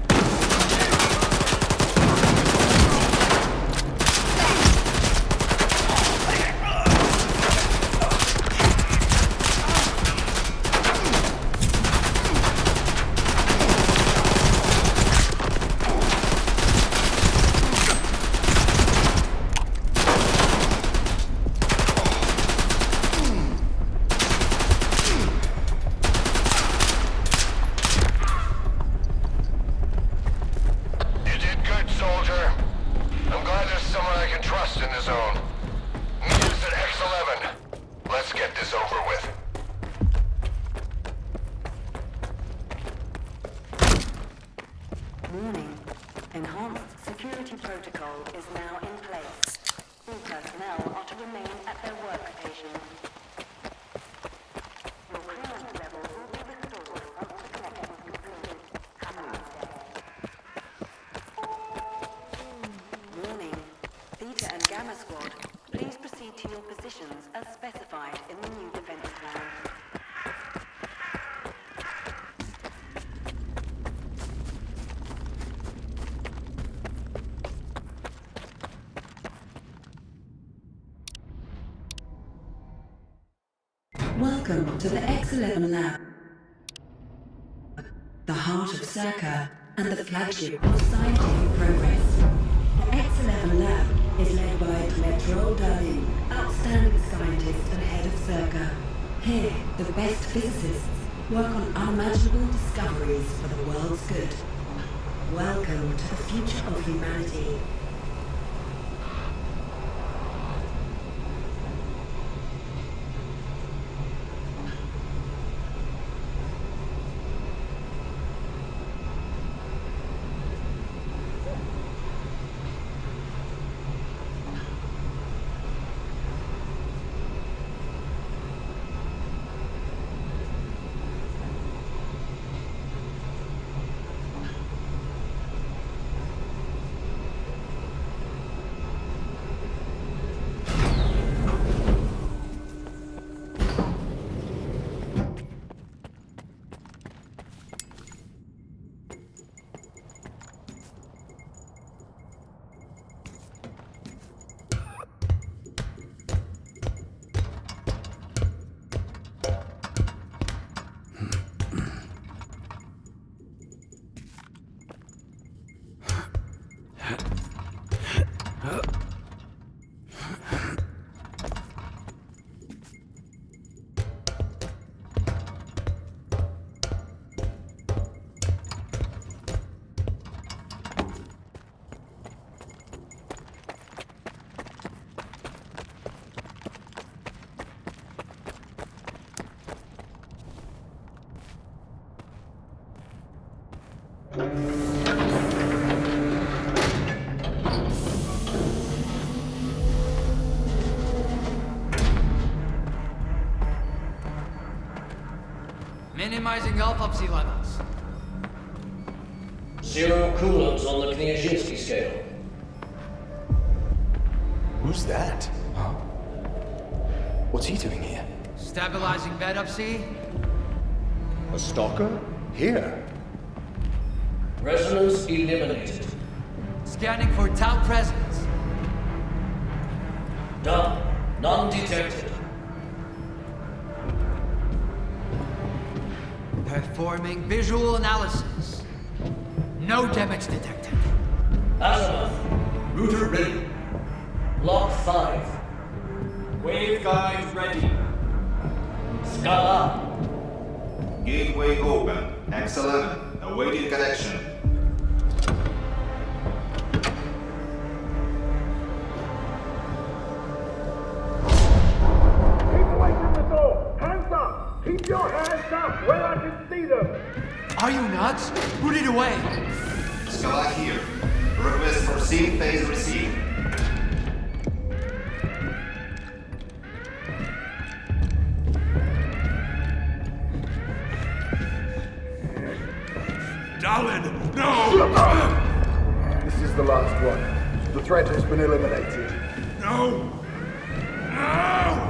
Speaker 3: Warning. Enhanced security protocol is now in place. All personnel are to remain at their workstations. Your clearance level will be restored once the connection is completed. Have a nice day. Warning. Theta and Gamma Squad, please proceed to your positions as specified
Speaker 4: Welcome to the X11 lab, the heart of Circa and the flagship of scientific progress. The X11 lab is led by Metro Darling, outstanding scientist and head of Circa. Here, the best physicists work on unimaginable discoveries for the world's good. Welcome to the future of humanity.
Speaker 6: Minimizing autopsy levels.
Speaker 21: 0 coulombs on the Kniazinski scale.
Speaker 22: Who's that? Huh? What's he doing here?
Speaker 6: Stabilizing bed up, see?
Speaker 22: A stalker? Here?
Speaker 21: Resonance eliminated.
Speaker 6: Scanning for tau presence.
Speaker 21: Done. None detected.
Speaker 6: Performing visual analysis. No damage detected.
Speaker 21: Azimuth.
Speaker 23: Router ready.
Speaker 21: Block 5.
Speaker 23: Waveguide ready.
Speaker 21: Scala.
Speaker 23: Gateway open. X11. Awaiting connection.
Speaker 14: Keep away from the door! Hands up! Keep your hands up where I can see them!
Speaker 6: Are you nuts? Put it away!
Speaker 23: Scala here. Request for sync phase received.
Speaker 19: Dalin, no!
Speaker 14: This is the last one. The threat has been eliminated.
Speaker 19: No! No!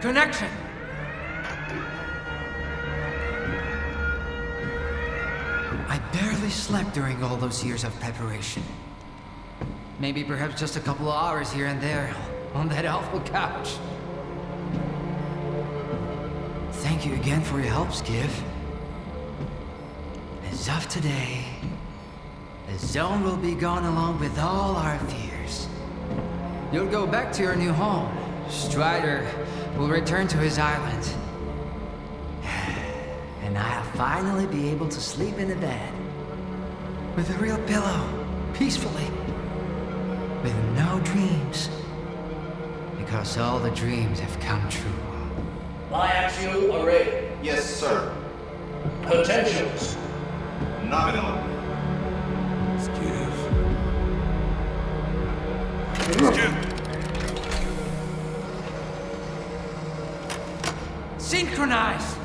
Speaker 6: Connection! I barely slept during all those years of preparation. Maybe perhaps just a couple of hours here and there on that awful couch. Thank you again for your help, Skiff. As of today, the zone will be gone along with all our fears. You'll go back to your new home. Strider will return to his island. And I'll finally be able to sleep in a bed. With a real pillow. Peacefully. With no dreams. Because all the dreams have come true.
Speaker 21: Biaxial array.
Speaker 23: Yes, sir.
Speaker 21: Potentials.
Speaker 23: Nominal.
Speaker 19: Skiff.
Speaker 6: Synchronize!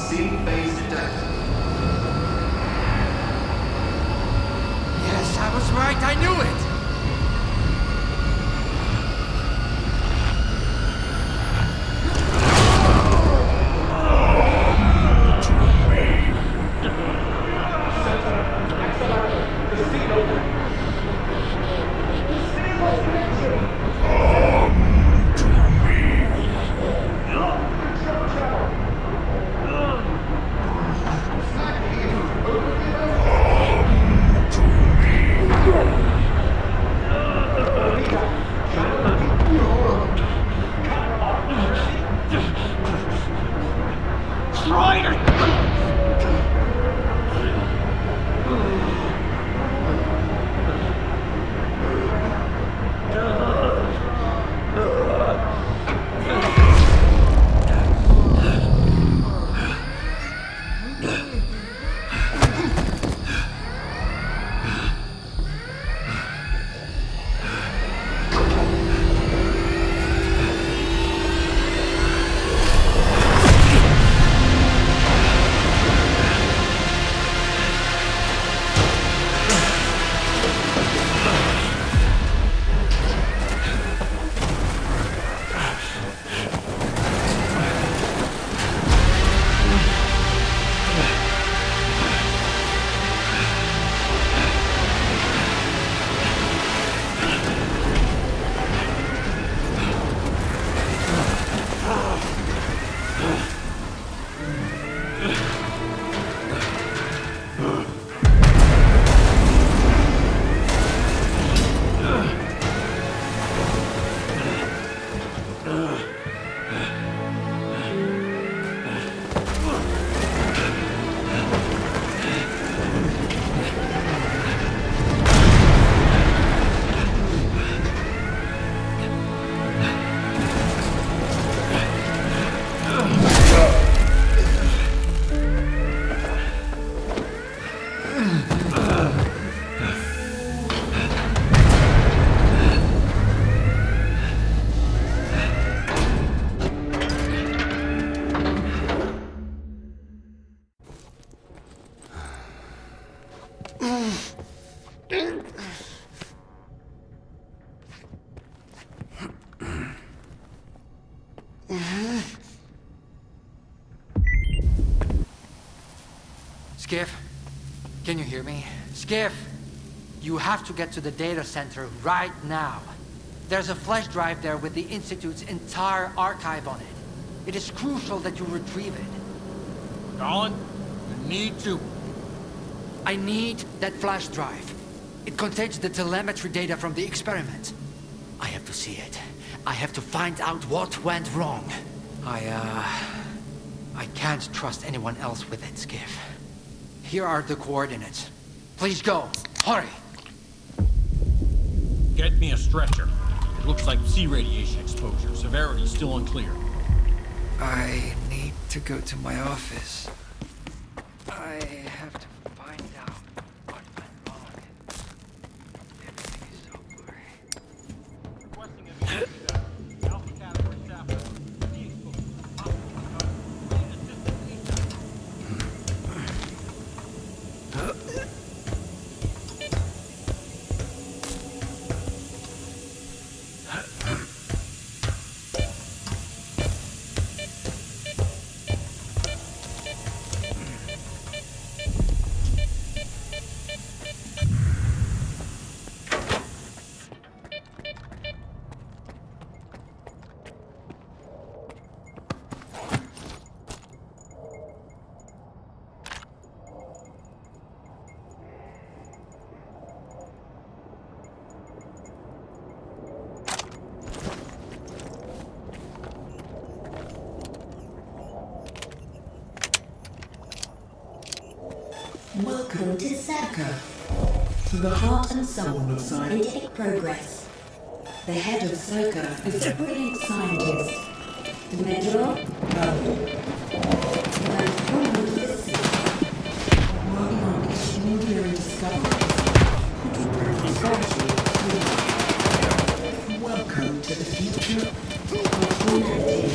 Speaker 23: Proceed phase detected.
Speaker 6: Yes, I was right. I knew it. Skiff, can you hear me? Skiff, you have to get to the data center right now. There's a flash drive there with the Institute's entire archive on it. It is crucial that you retrieve it.
Speaker 8: Colin, you need to.
Speaker 6: I need that flash drive. It contains the telemetry data from the experiment. I have to see it. I have to find out what went wrong. I can't trust anyone else with it, Skiff. Here are the coordinates. Please go. Hurry.
Speaker 8: Get me a stretcher. It looks like sea radiation exposure. Severity still unclear.
Speaker 6: I need to go to my office. I have to find out what went wrong. Everything is so blurry.
Speaker 8: Requesting a Alpha category staff.
Speaker 4: Welcome to STALKER, to the heart and soul of scientific progress. The head of STALKER is a brilliant scientist, Dobro. Working on extraordinary discoveries. Welcome to the future of humanity.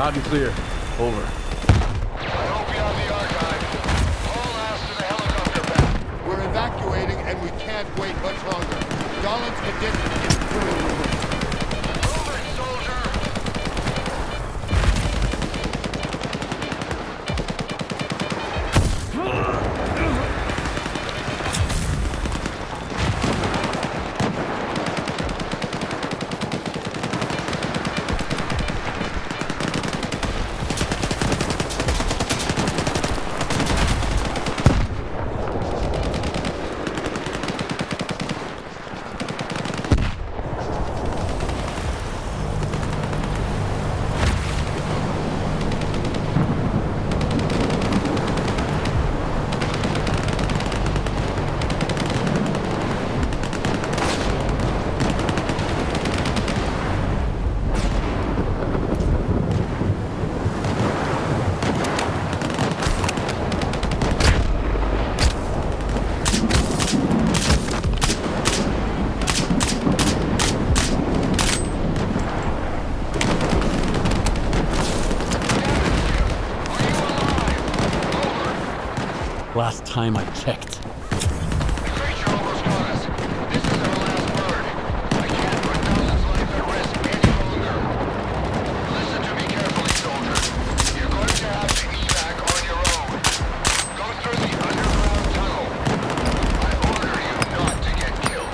Speaker 9: Loud and clear. Over.
Speaker 1: I hope you have the archive. All ass to the helicopter pad.
Speaker 18: We're evacuating and we can't wait much longer. Dolan's condition is critical.
Speaker 1: Move it, soldier!
Speaker 2: Last time I checked.
Speaker 1: The creature almost got us. This is our last bird. I can't put Nolan's life at risk any longer. Listen to me carefully, soldier. You're going to have to evac on your own. Go through the underground tunnel. I order you not to get killed.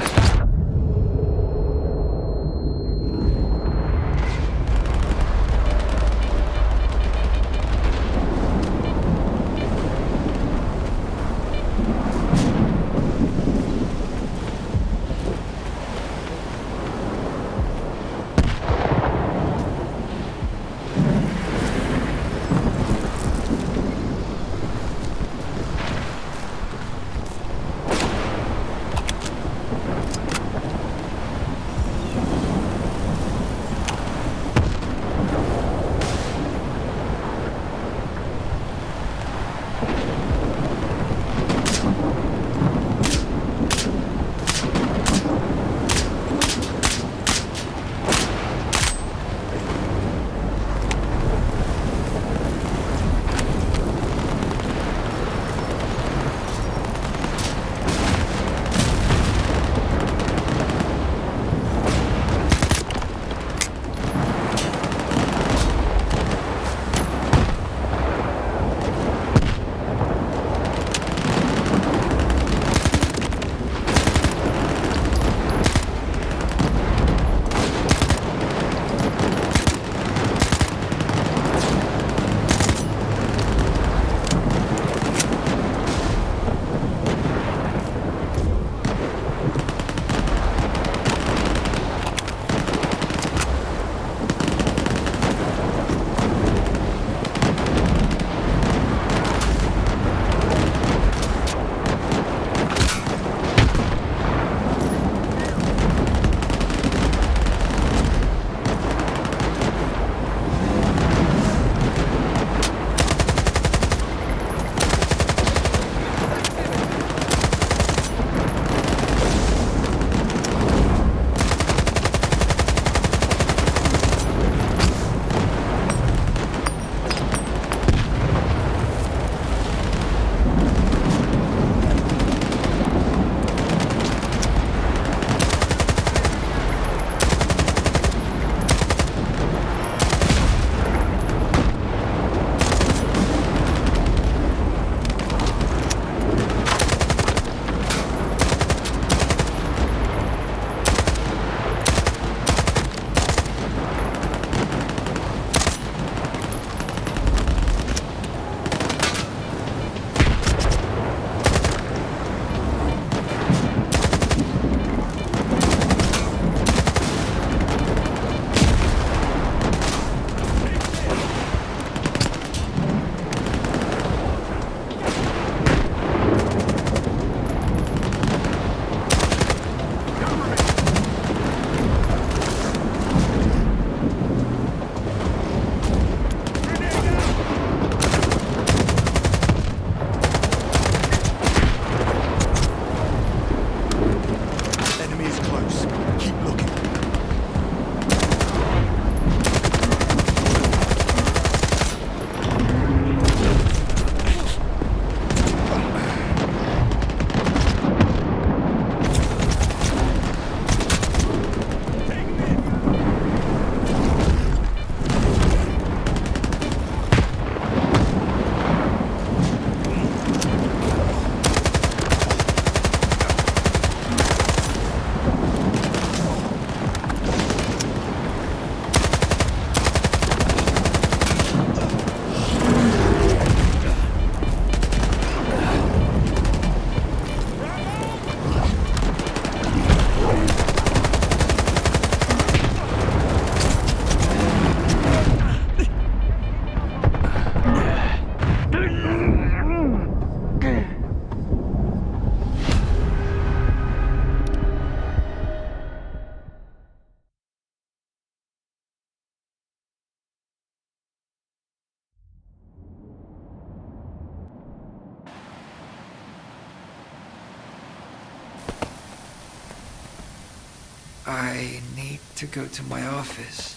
Speaker 6: I need to go to my office.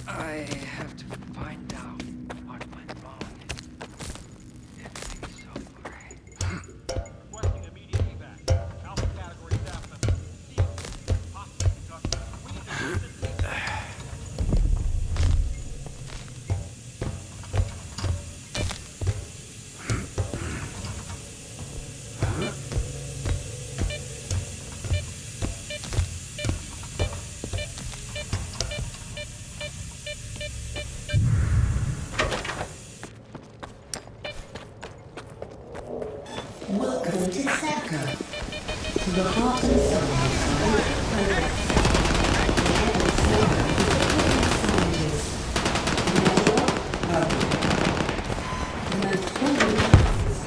Speaker 6: I have to find out what went wrong. Everything's so great.
Speaker 8: Requesting immediate evac. Alpha category staff member. Possible concussion. We need to
Speaker 4: Welcome to STALKER, the heart and soul of pirates. The most common tasks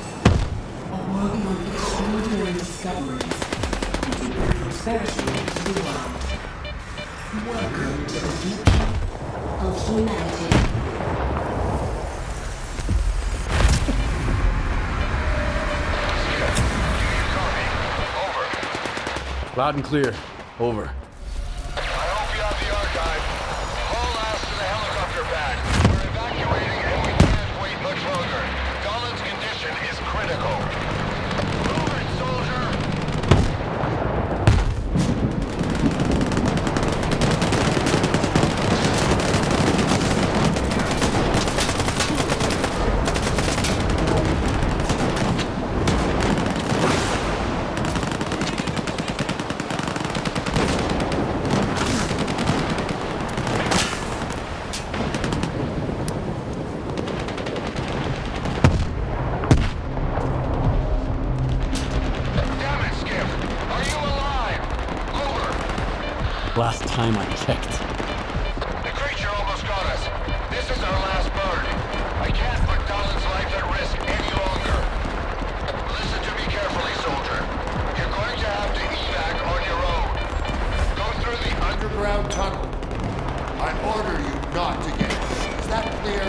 Speaker 4: are working on extraordinary discoveries to bring prosperity to the world. Welcome to the future of humanity.
Speaker 2: Loud and clear. Over.
Speaker 1: I hope you have the archive. Haul ass to the helicopter pad. We're evacuating and we can't wait much longer. Dolan's condition is critical. Move it, soldier!
Speaker 2: Last time I checked.
Speaker 1: The creature almost got us. This is our last bird. I can't put Dolan's life at risk any longer. Listen to me carefully, soldier. You're going to have to evac on your own. Go through the
Speaker 18: Underground tunnel. I order you not to get it. Is that clear?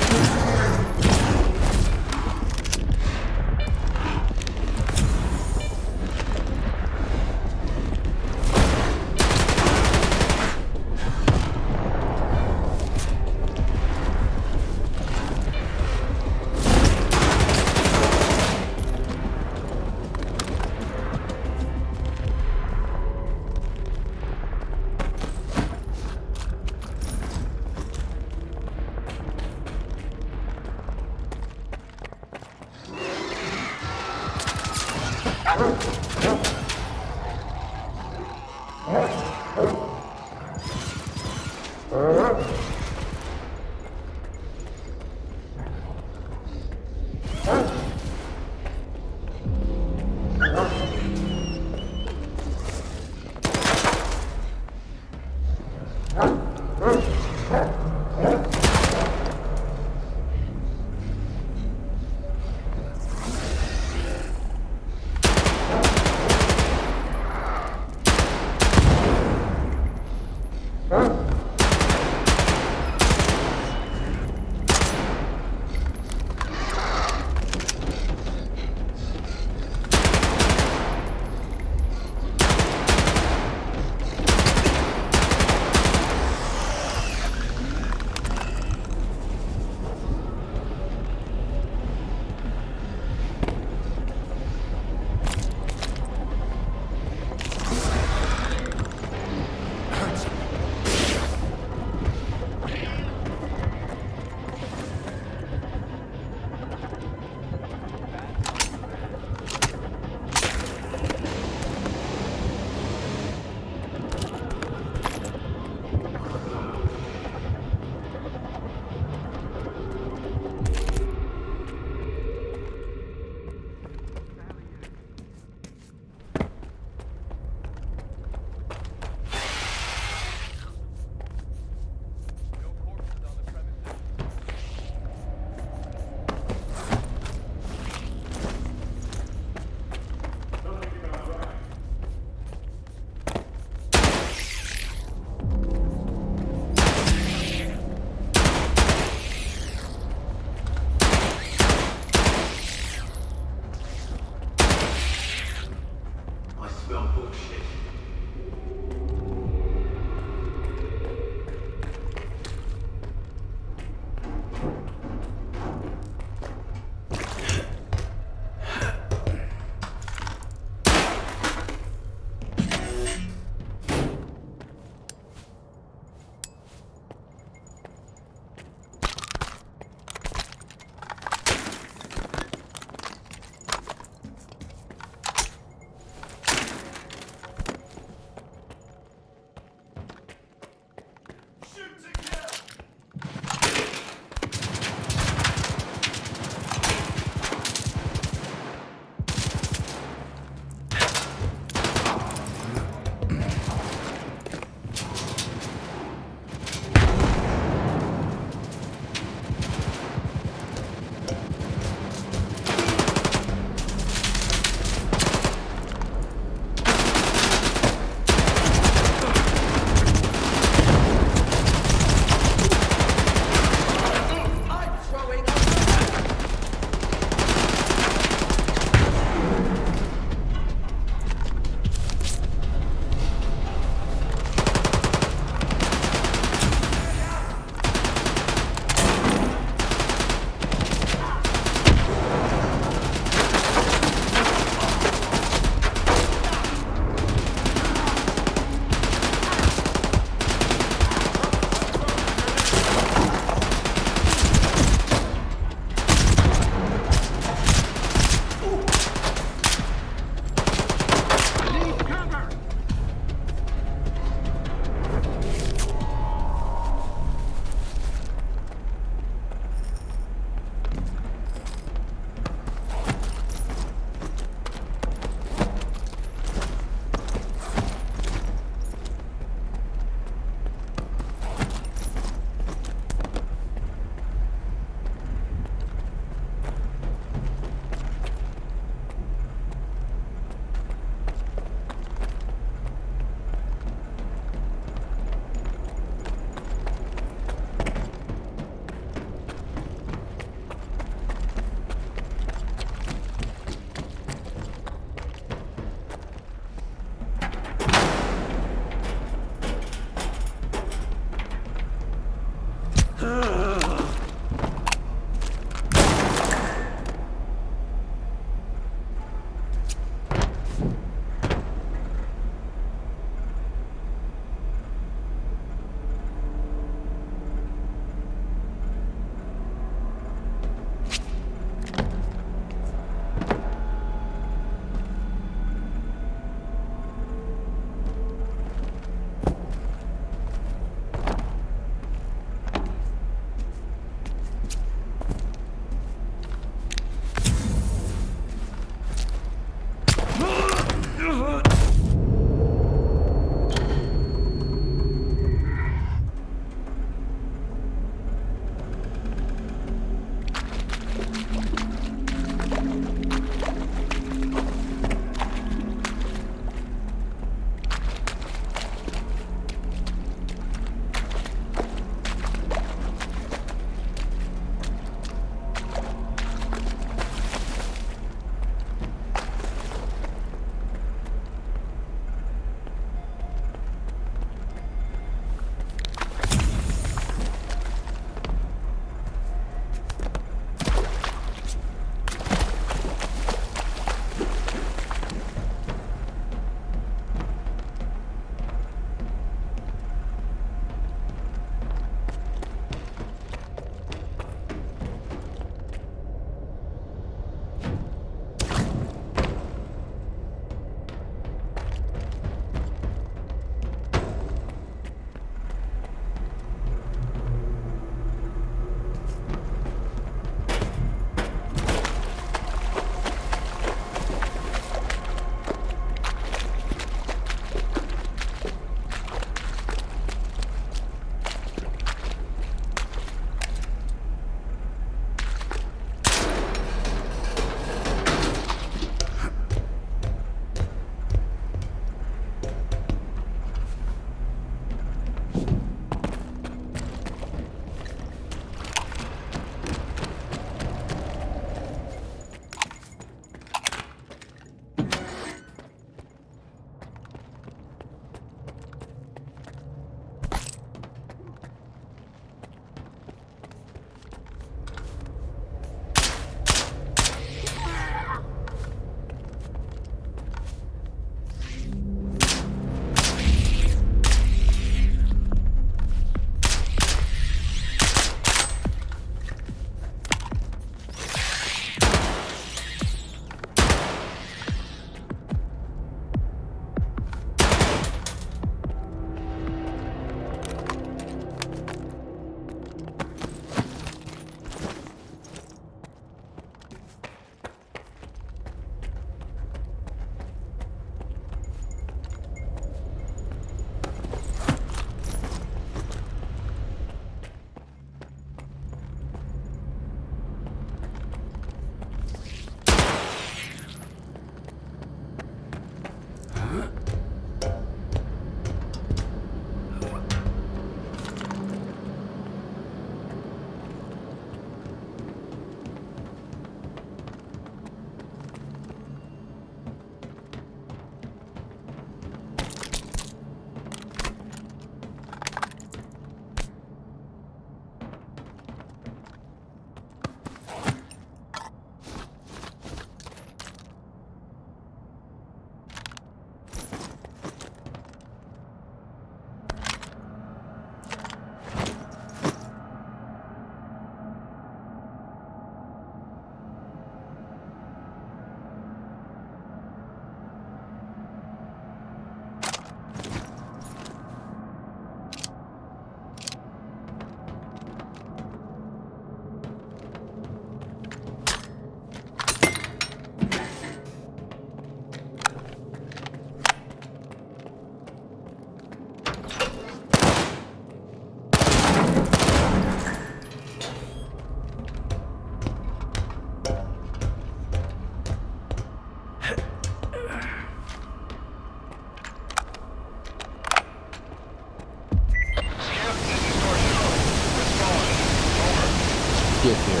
Speaker 9: get here.